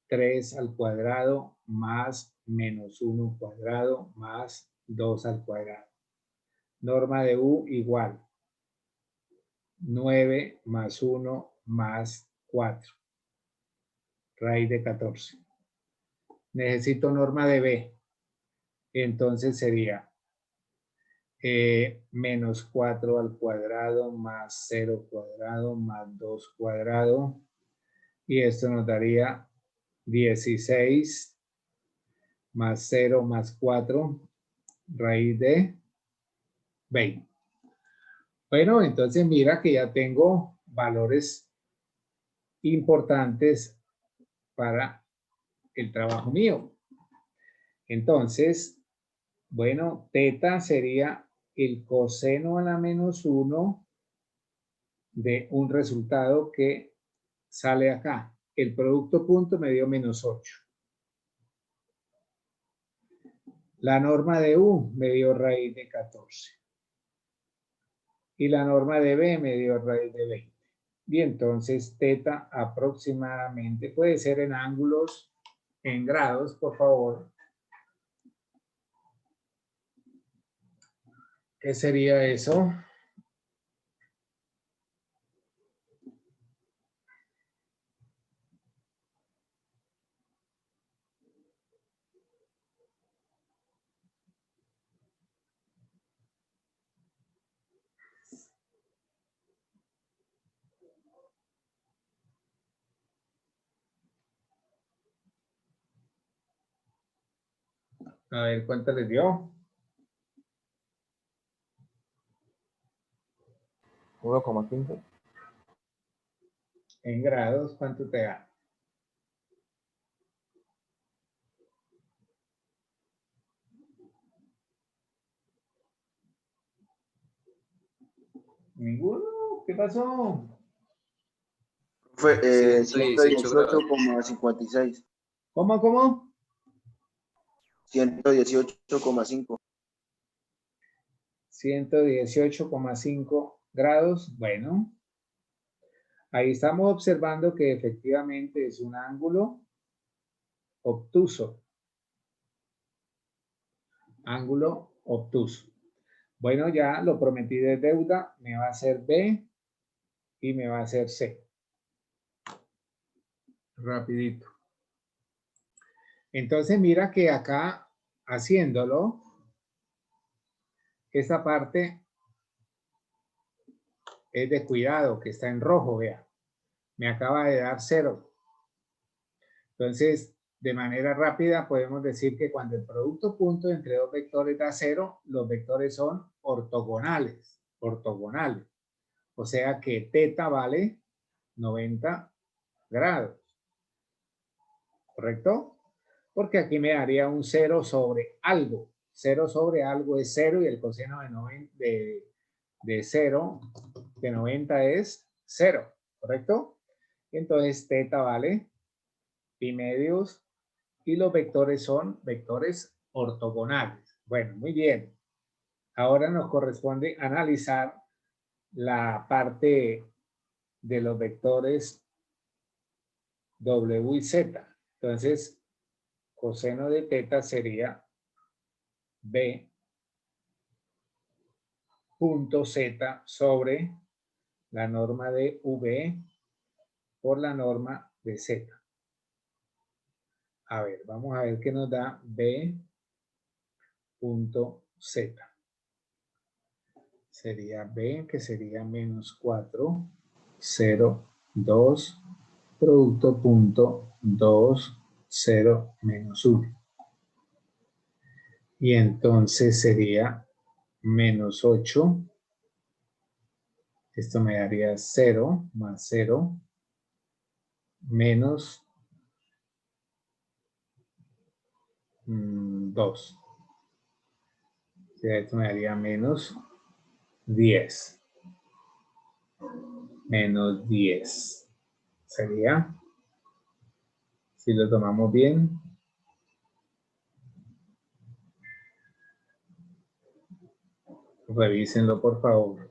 3 al cuadrado más menos 1 cuadrado más 2 al cuadrado. Norma de U igual 9 más 1 más 4. Raíz de 14. Necesito norma de B. Entonces sería menos 4 al cuadrado más 0 cuadrado más 2 cuadrado. Y esto nos daría 16 más 0 más 4 raíz de 20. Bueno, entonces mira que ya tengo valores importantes para el trabajo mío. Entonces, bueno, teta sería el coseno a la menos 1 de un resultado que sale acá. El producto punto me dio menos 8. La norma de U me dio raíz de 14. Y la norma de B me dio raíz de 20. Y entonces teta aproximadamente puede ser en ángulos, en grados, por favor. ¿Qué sería eso? A ver, ¿cuánto les dio? 1,15. En grados, ¿cuánto te da? ¿Ninguno? ¿Qué pasó? Fue 118 grados. 118,56. ¿Cómo? 118,5. 118,5 grados. Bueno, ahí estamos observando que efectivamente es un ángulo obtuso. Ángulo obtuso. Bueno, ya lo prometí de deuda. Me va a hacer B y me va a hacer C. Rapidito. Entonces mira que acá, haciéndolo, esta parte es de cuidado, que está en rojo, vea. Me acaba de dar 0. Entonces, de manera rápida podemos decir que cuando el producto punto entre dos vectores da 0, los vectores son ortogonales. Ortogonales. O sea que teta vale 90 grados. ¿Correcto? Porque aquí me daría un 0 sobre algo. 0 sobre algo es 0 y el coseno de 0, de 90 es 0. ¿Correcto? Entonces teta vale pi medios y los vectores son vectores ortogonales. Bueno, muy bien. Ahora nos corresponde analizar la parte de los vectores W y Z. Entonces, coseno de teta sería B punto Z sobre la norma de V por la norma de Z. A ver, vamos a ver qué nos da B punto Z. Sería B, que sería menos 4, 0, 2, producto punto 2, 0, menos 1. Y entonces sería menos 8. Esto me daría 0 más 0 menos 2. O sea, esto me daría menos 10. Menos 10. Sería, si lo tomamos bien, revísenlo por favor.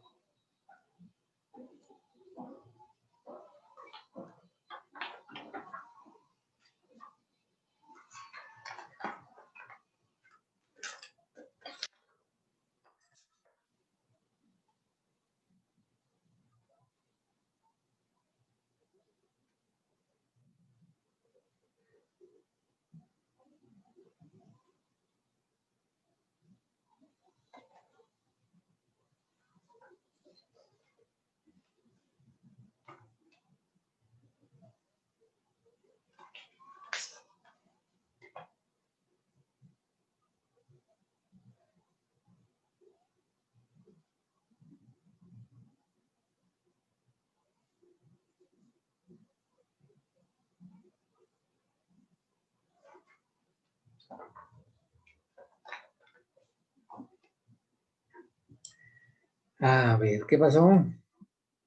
A ver, ¿qué pasó?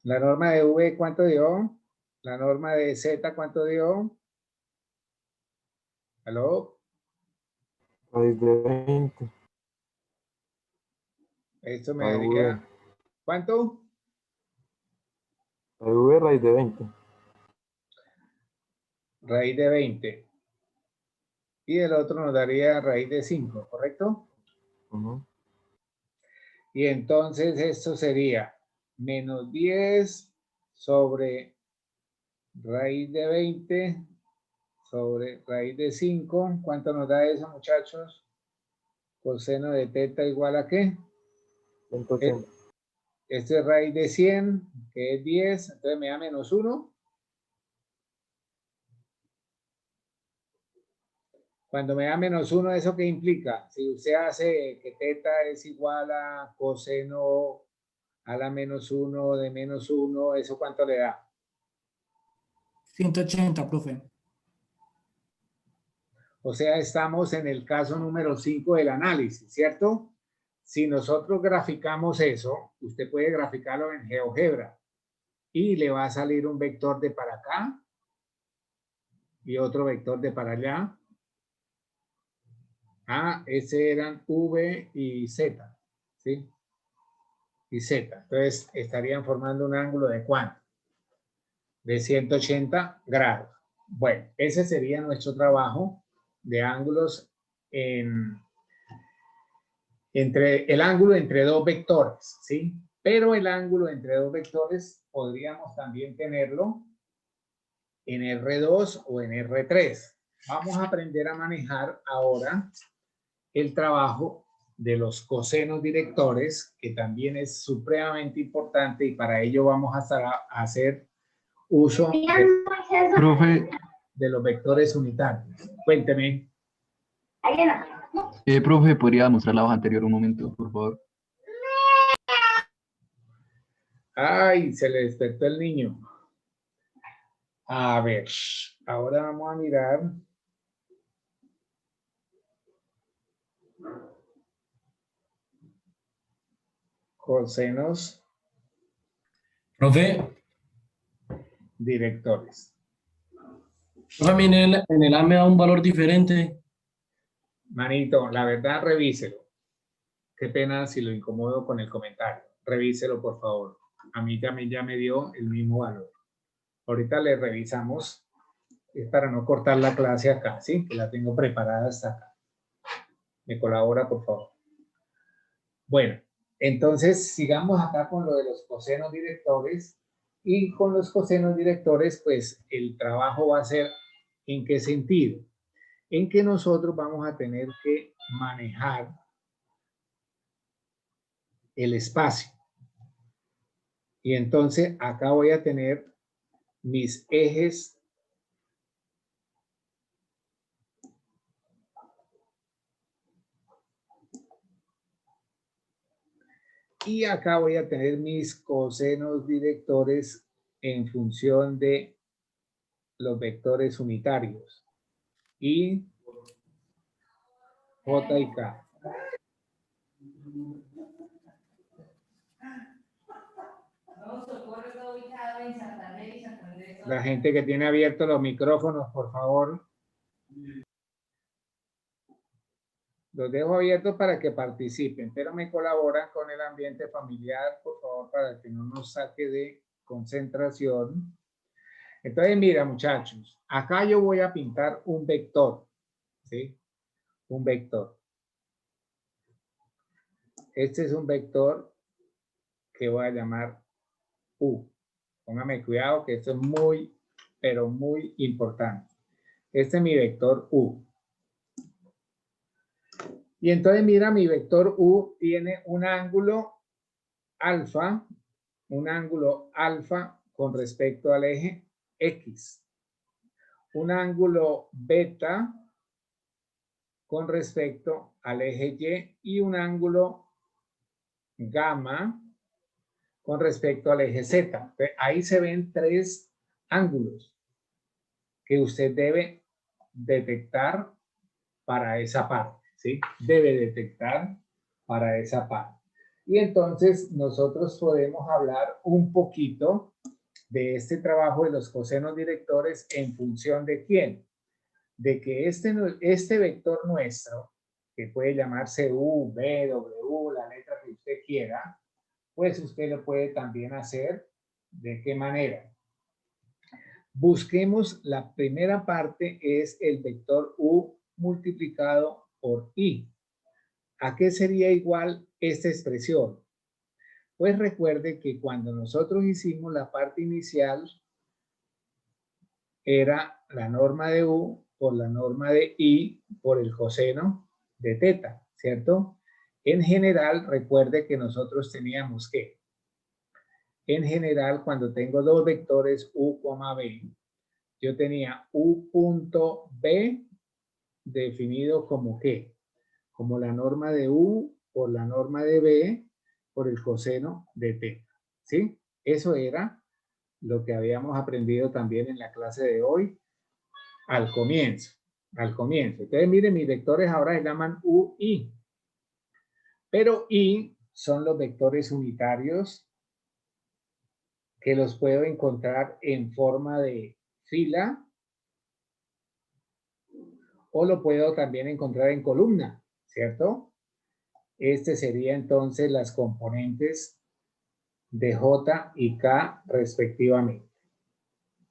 La norma de V, ¿cuánto dio? La norma de Z, ¿cuánto dio? ¿Aló? Raíz de 20. Esto me Raíz daría, ¿cuánto? V, raíz de 20. Raíz de 20. Y el otro nos daría raíz de 5, ¿correcto? Ujú. Y entonces esto sería menos 10 sobre raíz de 20 sobre raíz de 5. ¿Cuánto nos da eso, muchachos? Coseno de teta igual a ¿qué? 180. Este es raíz de 100, que es 10, entonces me da menos 1. Cuando me da menos 1, ¿eso qué implica? Si usted hace que teta es igual a coseno a la menos 1 de menos 1, ¿eso cuánto le da? 180, profe. O sea, estamos en el caso número 5 del análisis, ¿cierto? Si nosotros graficamos eso, usted puede graficarlo en GeoGebra y le va a salir un vector de para acá y otro vector de para allá. Ah, ese eran V y Z, ¿sí? Y Z. Entonces, estarían formando un ángulo de ¿cuánto? De 180 grados. Bueno, ese sería nuestro trabajo de ángulos entre el ángulo entre dos vectores, ¿sí? Pero el ángulo entre dos vectores podríamos también tenerlo en R2 o en R3. Vamos a aprender a manejar ahora el trabajo de los cosenos directores, que también es supremamente importante, y para ello vamos a hacer uso Profe, de los vectores unitarios. Cuénteme. profe, ¿podría mostrar la hoja anterior un momento, por favor? Ay, se le despertó el niño. A ver, ahora vamos a mirar. Cosenos Profe, directores. también en el A me da un valor diferente. Manito, la verdad, revíselo. Qué pena si lo incomodo con el comentario. Revíselo, por favor. A mí también ya me dio el mismo valor. Ahorita le revisamos. Es para no cortar la clase acá, ¿sí? Que la tengo preparada hasta acá. Me colabora, por favor. Bueno, entonces sigamos acá con lo de los cosenos directores. Y con los cosenos directores, pues el trabajo va a ser ¿en qué sentido? En que nosotros vamos a tener que manejar el espacio. Y entonces acá voy a tener mis ejes y acá voy a tener mis cosenos directores en función de los vectores unitarios y J y K. La gente que tiene abiertos los micrófonos, por favor. Los dejo abiertos para que participen, pero me colaboran con el ambiente familiar, por favor, para que no nos saque de concentración. Entonces, mira, muchachos, acá yo voy a pintar un vector, ¿sí? Un vector. Este es un vector que voy a llamar U. Póngame cuidado que esto es muy, pero muy importante. Este es mi vector U. Y entonces, mira, mi vector U tiene un ángulo alfa con respecto al eje X. Un ángulo beta con respecto al eje Y y un ángulo gamma con respecto al eje Z. Ahí se ven tres ángulos que usted debe detectar para esa parte, ¿sí? Debe detectar para esa parte. Y entonces nosotros podemos hablar un poquito de este trabajo de los cosenos directores en función de quién. De que este vector nuestro que puede llamarse U, B, W, la letra que usted quiera, pues usted lo puede también hacer. ¿De qué manera? Busquemos la primera parte, es el vector U multiplicado por I. ¿A qué sería igual esta expresión? Pues recuerde que cuando nosotros hicimos la parte inicial, era la norma de U por la norma de I por el coseno de teta, ¿cierto? En general, recuerde que nosotros teníamos que, en general, cuando tengo dos vectores U, B, yo tenía U punto B definido como ¿qué? Como la norma de U por la norma de B por el coseno de teta, ¿sí? Eso era lo que habíamos aprendido también en la clase de hoy al comienzo. Entonces, miren, mis vectores ahora se llaman U, I. Pero I son los vectores unitarios que los puedo encontrar en forma de fila o lo puedo también encontrar en columna, ¿cierto? Este sería entonces las componentes de J y K respectivamente.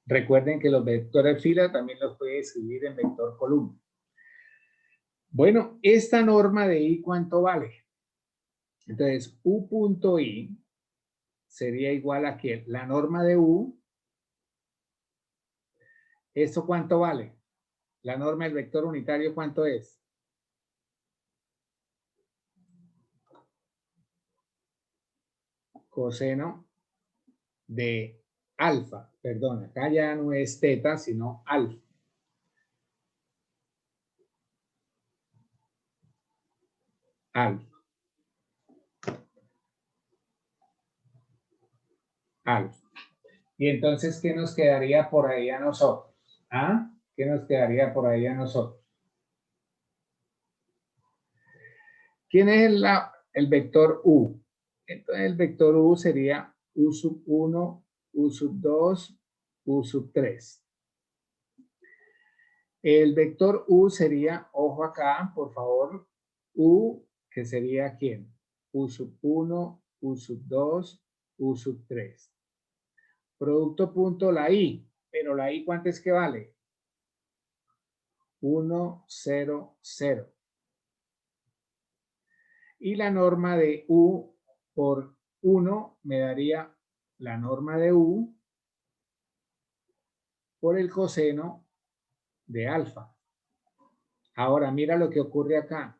Recuerden que los vectores fila también los puede escribir en vector columna. Bueno, esta norma de I, ¿cuánto vale? Entonces, U punto I sería igual a que la norma de U. ¿Esto cuánto vale? La norma del vector unitario, ¿cuánto es? Coseno de alfa. Perdón, acá ya no es teta, sino alfa. Alfa. Alfa. Y entonces, ¿qué nos quedaría por ahí a nosotros? ¿Ah? ¿Qué nos quedaría por ahí a nosotros? ¿Quién es el vector U? Entonces, el vector U sería U sub 1, U sub 2, U sub 3. El vector U sería, ojo acá, por favor, U, que sería ¿quién? U sub 1, U sub 2, U sub 3. Producto punto la I, pero la I ¿cuánto es que vale? 1, 0, 0. Y la norma de U por 1 me daría la norma de U por el coseno de alfa. Ahora, mira lo que ocurre acá.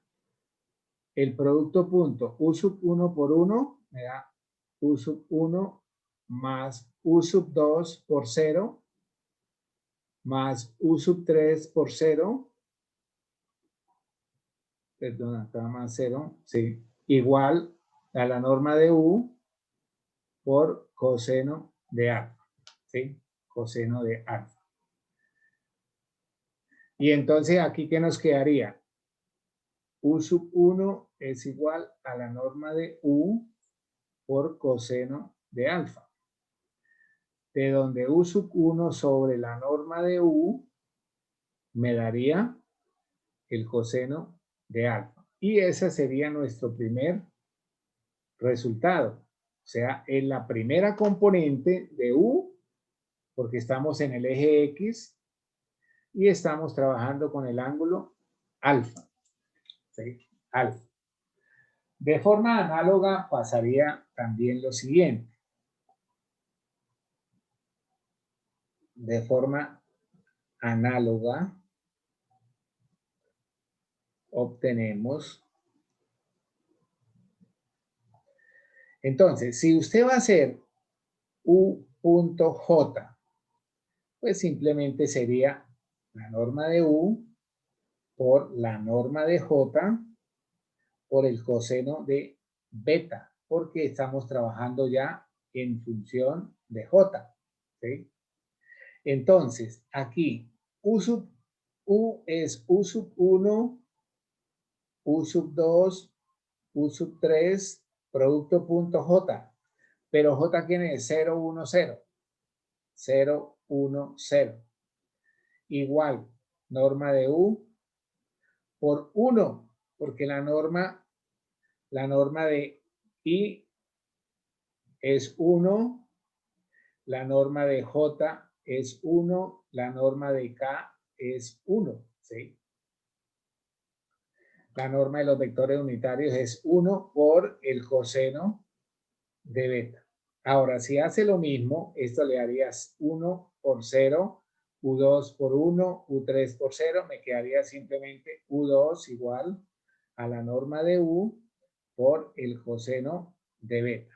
El producto punto U sub 1 por 1 me da U sub 1 más U sub 2 por 0 más U sub 3 por 0. Perdón, acá más 0. Sí. Igual a la norma de U por coseno de alfa. ¿Sí? Coseno de alfa. Y entonces aquí, ¿qué nos quedaría? U sub 1 es igual a la norma de U por coseno de alfa. De donde U sub 1 sobre la norma de U me daría el coseno de alfa. Y ese sería nuestro primer resultado. O sea, en la primera componente de U, porque estamos en el eje X y estamos trabajando con el ángulo alfa. ¿Sí? Alfa. De forma análoga pasaría también lo siguiente. De forma análoga obtenemos. Entonces, si usted va a hacer U.J, pues simplemente sería la norma de U por la norma de J por el coseno de beta, porque estamos trabajando ya en función de J. ¿Sí? Entonces, aquí U es U sub 1, U sub 2, U sub 3, producto punto J. Pero J tiene 0, 1, 0. 0, 1, 0. Igual, norma de U por 1. porque la norma de I es 1, la norma de J es 1, la norma de K es 1, ¿sí? La norma de los vectores unitarios es 1 por el coseno de beta. Ahora, si hace lo mismo, esto le harías 1 por 0, U2 por 1, U3 por 0, me quedaría simplemente U2 igual a la norma de U por el coseno de beta.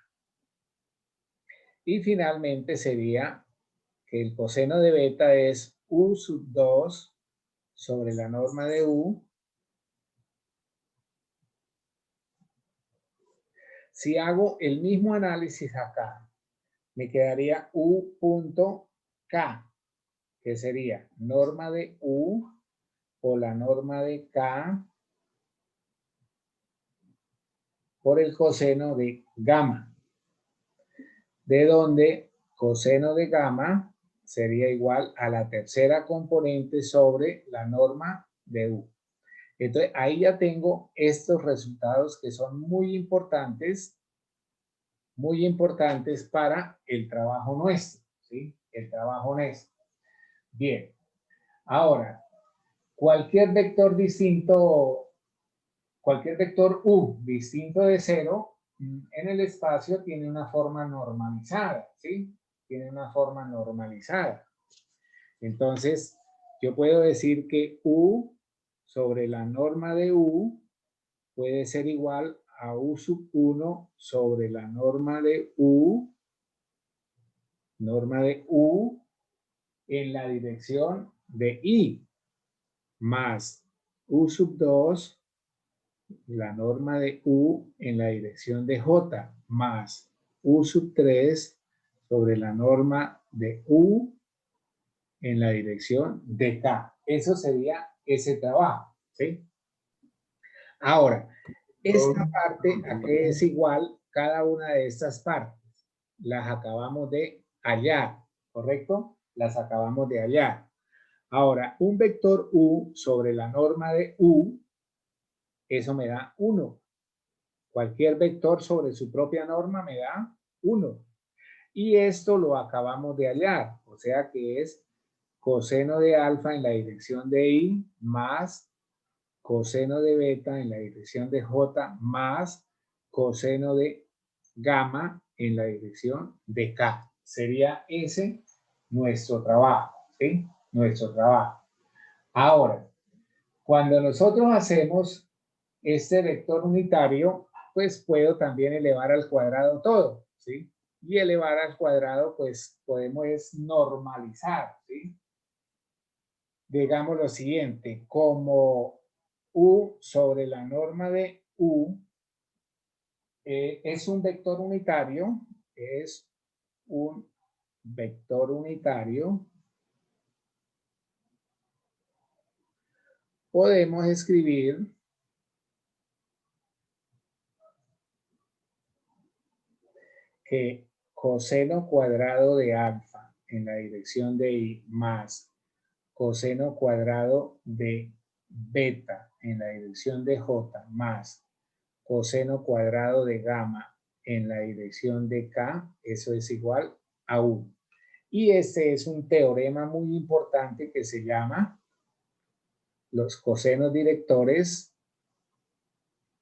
Y finalmente sería que el coseno de beta es U sub 2 sobre la norma de U. Si hago el mismo análisis acá, me quedaría U punto K, que sería norma de U por la norma de K por el coseno de gamma, de donde coseno de gamma sería igual a la tercera componente sobre la norma de U. Entonces, ahí ya tengo estos resultados que son muy importantes para el trabajo nuestro, ¿sí? El trabajo nuestro. Bien, ahora, cualquier vector U distinto de 0 en el espacio tiene una forma normalizada, ¿sí? Tiene una forma normalizada. Entonces, yo puedo decir que U sobre la norma de U puede ser igual a U sub 1 sobre la norma de U en la dirección de I, más U sub 2, la norma de U en la dirección de J, más U sub 3 sobre la norma de U en la dirección de K. Eso sería ese trabajo, ¿sí? Ahora, esta parte aquí es igual, cada una de estas partes las acabamos de hallar, ¿correcto? Las acabamos de hallar. Ahora, un vector U sobre la norma de U, eso me da 1. Cualquier vector sobre su propia norma me da 1. Y esto lo acabamos de hallar, o sea que es coseno de alfa en la dirección de I más coseno de beta en la dirección de J más coseno de gamma en la dirección de K. Sería ese nuestro trabajo, ¿sí? Nuestro trabajo. Ahora, cuando nosotros hacemos este vector unitario, pues puedo también elevar al cuadrado todo, ¿sí? Y elevar al cuadrado, pues podemos normalizar, ¿sí? Digamos lo siguiente, como U sobre la norma de U es un vector unitario, podemos escribir que coseno cuadrado de alfa en la dirección de I más coseno cuadrado de beta en la dirección de J más coseno cuadrado de gamma en la dirección de K, eso es igual a 1. Y este es un teorema muy importante que se llama los cosenos directores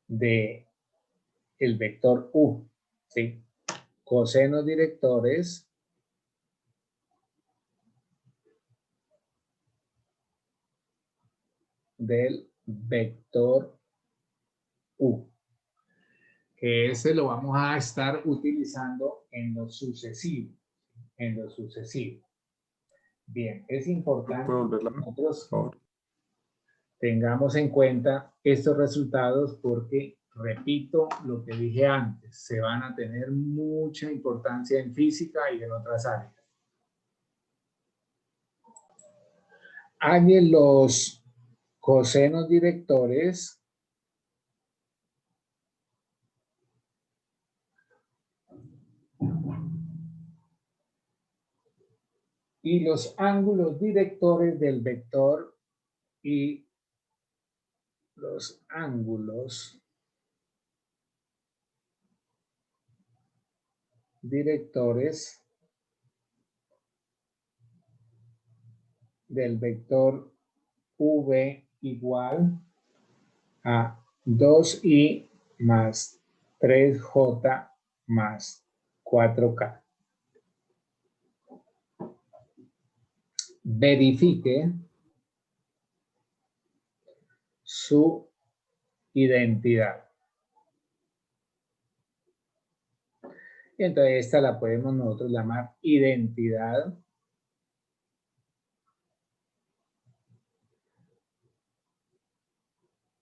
de el vector U, ¿sí? Cosenos directores del vector U, que ese lo vamos a estar utilizando en lo sucesivo, Bien, es importante que nosotros tengamos en cuenta estos resultados porque, repito lo que dije antes, se van a tener mucha importancia en física y en otras áreas. Hallen los cosenos directores y los ángulos directores del vector y los ángulos directores del vector v igual a 2i más 3j más 4k. Verifique su identidad. Y entonces esta la podemos nosotros llamar identidad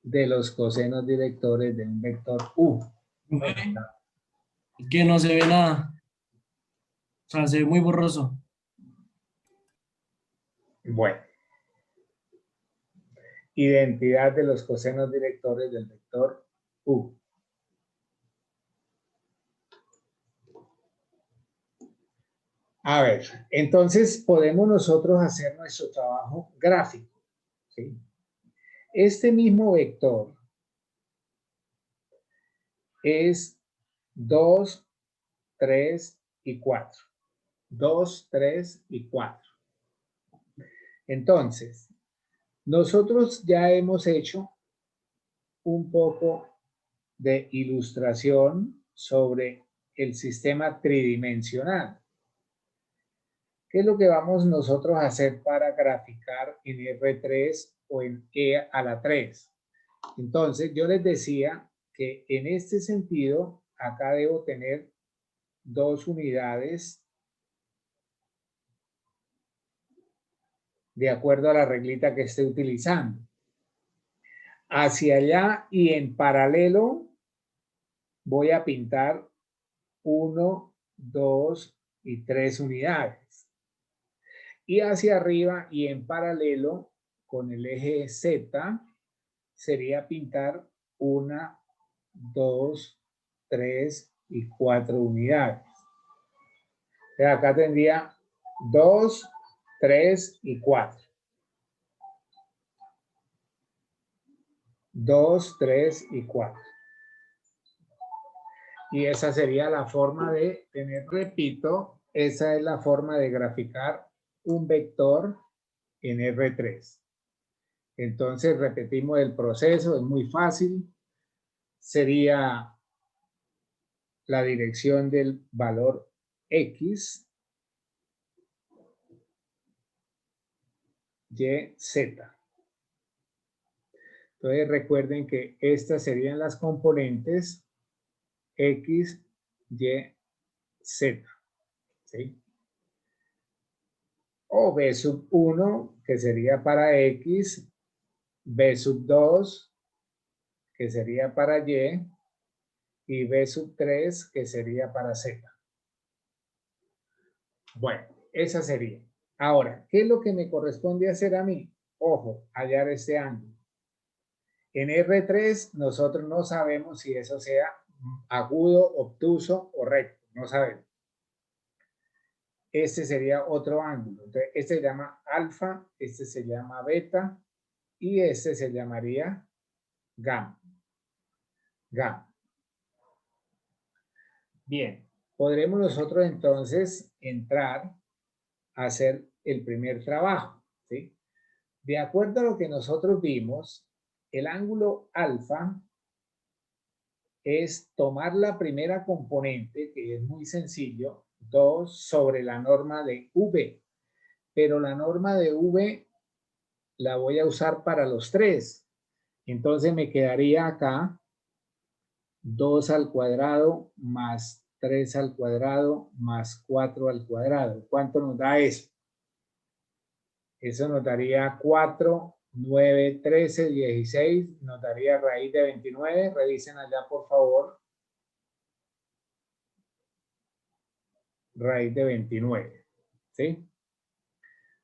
de los cosenos directores de un vector u. Que no se ve nada. O sea, se ve muy borroso. Bueno. Identidad de los cosenos directores del vector u. A ver, entonces podemos nosotros hacer nuestro trabajo gráfico, ¿sí? Este mismo vector es 2, 3 y 4. 2, 3 y 4. Entonces, nosotros ya hemos hecho un poco de ilustración sobre el sistema tridimensional. ¿Qué es lo que vamos nosotros a hacer para graficar en R3 o en E a la 3? Entonces, yo les decía que en este sentido, acá debo tener dos unidades de acuerdo a la reglita que esté utilizando. Hacia allá y en paralelo voy a pintar 1, 2 y 3 unidades. Y hacia arriba y en paralelo con el eje Z sería pintar 1, 2, 3 y 4 unidades. Entonces acá tendría 2, 3 y 4. 2, 3 y 4. Y esa sería la forma de tener, repito, esa es la forma de graficar un vector en R3. Entonces repetimos el proceso, es muy fácil. Sería la dirección del valor X, Y, Z. Entonces recuerden que estas serían las componentes X, Y, Z. ¿Sí? O B sub 1, que sería para X, B sub 2, que sería para y B sub 3, que sería para Z. Bueno, esa sería. Ahora, ¿qué es lo que me corresponde hacer a mí? Ojo, hallar este ángulo. En R3 nosotros no sabemos si eso sea agudo, obtuso o recto. No sabemos. Este sería otro ángulo. Entonces, este se llama alfa, este se llama beta y este se llamaría gamma. Gamma. Bien, podremos nosotros entonces entrar a hacer el primer trabajo, ¿sí? De acuerdo a lo que nosotros vimos, el ángulo alfa es tomar la primera componente, que es muy sencillo, 2 sobre la norma de V. Pero la norma de V la voy a usar para los tres. Entonces me quedaría acá 2 al cuadrado más 3 al cuadrado más 4 al cuadrado. ¿Cuánto nos da eso? Eso nos daría 4, 9, 13, 16. Nos daría raíz de 29. Revisen allá, por favor. Raíz de 29. ¿Sí?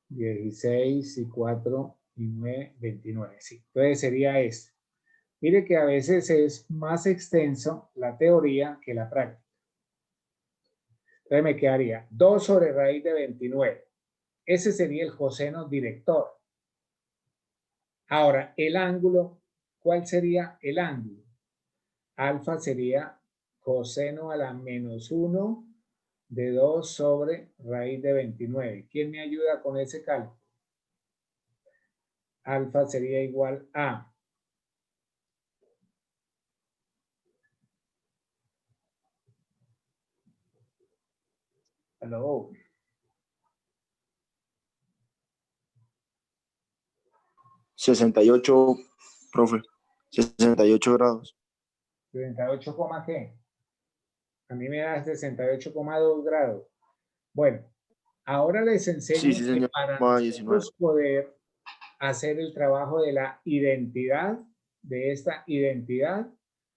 16 y 4 y 9, 29. Sí. Entonces sería esto. Mire que a veces es más extenso la teoría que la práctica. Entonces me quedaría 2 sobre raíz de 29. Ese sería el coseno director. Ahora, el ángulo ¿cuál sería el ángulo? Alfa sería coseno a la menos 1 de 2 sobre raíz de 29. ¿Quién me ayuda con ese cálculo? Alfa sería igual a Hello. 68, profe. 68 grados. 68, ¿qué? A mí me da 68,2 grados. Bueno, ahora les enseño Sí, sí, que señor. para Más 19. nosotros poder hacer el trabajo de la identidad, de esta identidad,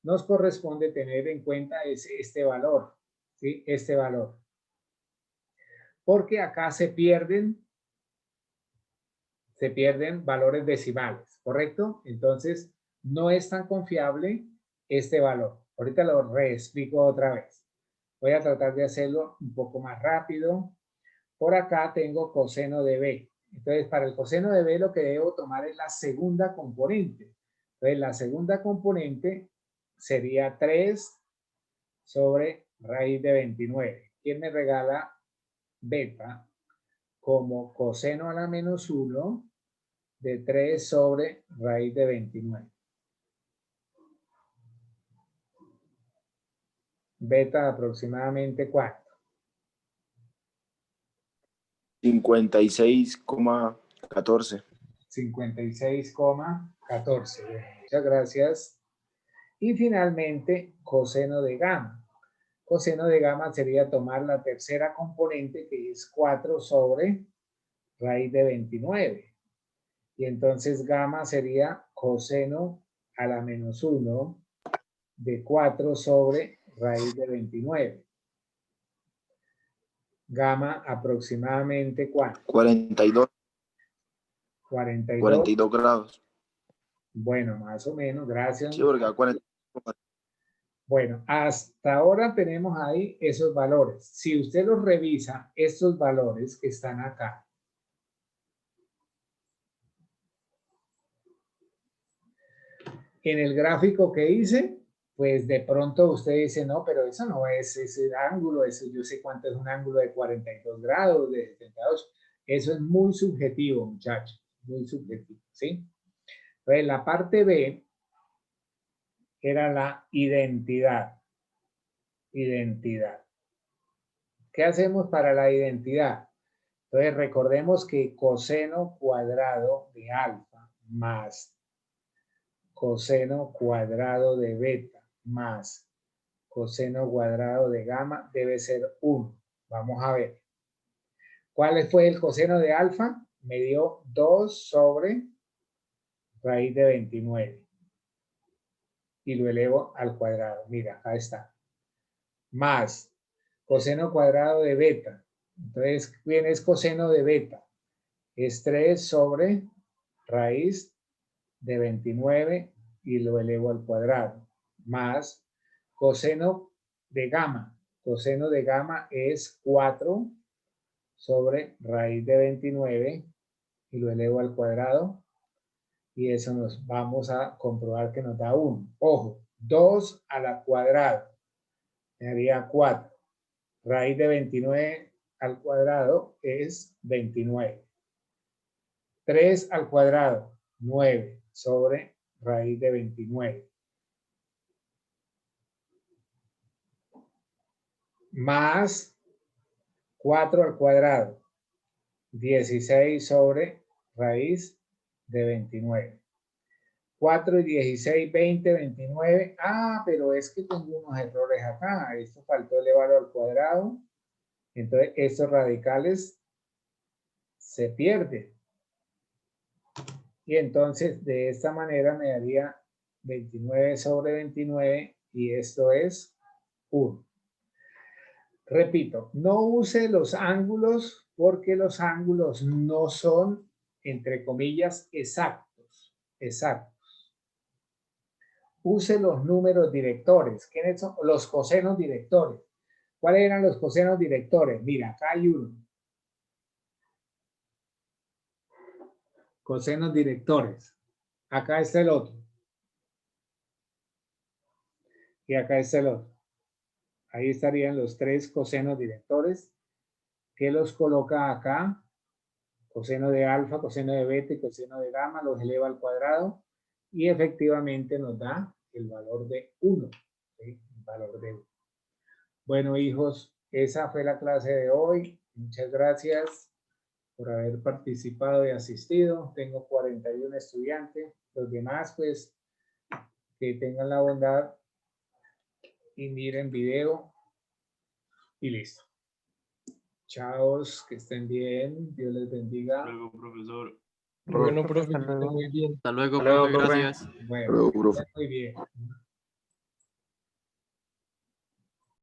nos corresponde tener en cuenta este valor, ¿sí? Este valor. Porque acá se pierden valores decimales, ¿correcto? Entonces, no es tan confiable este valor. Ahorita lo reexplico otra vez. Voy a tratar de hacerlo un poco más rápido. Por acá tengo coseno de B. Entonces, para el coseno de B lo que debo tomar es la segunda componente. Entonces, la segunda componente sería 3 sobre raíz de 29. ¿Quién me regala beta como coseno a la menos 1 de 3 sobre raíz de 29? Beta aproximadamente ¿cuánto? 56,14. 56,14. Muchas gracias. Y finalmente, coseno de gamma. Coseno de gamma sería tomar la tercera componente, que es 4 sobre raíz de 29. Y entonces gamma sería coseno a la menos 1 de 4 sobre raíz de 29. Gamma aproximadamente ¿cuánto? 42. 42. 42 grados. Bueno, más o menos, gracias. Sí, porque a 40. Bueno, hasta ahora tenemos ahí esos valores. Si usted los revisa, estos valores que están acá, en el gráfico que hice, pues de pronto usted dice, no, pero eso no es ese ángulo, eso yo sé cuánto es un ángulo de 42 grados, de 78. Eso es muy subjetivo, muchachos, muy subjetivo, ¿sí? Entonces, la parte B era la identidad. Identidad. ¿Qué hacemos para la identidad? Entonces, recordemos que coseno cuadrado de alfa más coseno cuadrado de beta más coseno cuadrado de gamma debe ser 1. Vamos a ver. ¿Cuál fue el coseno de alfa? Me dio 2 sobre raíz de 29. Y lo elevo al cuadrado. Mira, acá está. Más coseno cuadrado de beta. Entonces, ¿quién es coseno de beta? Es 3 sobre raíz de 29 y lo elevo al cuadrado. Más coseno de gamma. Coseno de gamma es 4 sobre raíz de 29 y lo elevo al cuadrado. Y eso nos vamos a comprobar que nos da 1. Ojo, 2 a la cuadrada. Me daría 4. Raíz de 29 al cuadrado es 29. 3 al cuadrado, 9 sobre raíz de 29. Más 4 al cuadrado, 16 sobre raíz de 29. 4 y 16, 20, 29. Ah, pero es que tengo unos errores acá. Esto faltó elevarlo al cuadrado. Entonces, estos radicales se pierden. Y entonces, de esta manera me daría 29 sobre 29 y esto es 1. Repito, no use los ángulos porque los ángulos no son, entre comillas, exactos. Exactos. Use los números directores. ¿Quiénes son? Los cosenos directores. ¿Cuáles eran los cosenos directores? Mira, acá hay uno. Cosenos directores. Acá está el otro. Y acá está el otro. Ahí estarían los 3 cosenos directores, que los coloca acá. Coseno de alfa, coseno de beta y coseno de gamma, los eleva al cuadrado y efectivamente nos da el valor de 1. ¿Sí? El valor de 1. Bueno, hijos, esa fue la clase de hoy. Muchas gracias por haber participado y asistido. Tengo 41 estudiantes. Los demás, pues, que tengan la bondad y miren video y listo. Chao, que estén bien. Dios les bendiga. Luego, profesor. Bueno, profe, Hasta luego. muy bien. Hasta luego, Hasta luego, profe, profe. gracias. Bueno, Luego, profe. muy bien.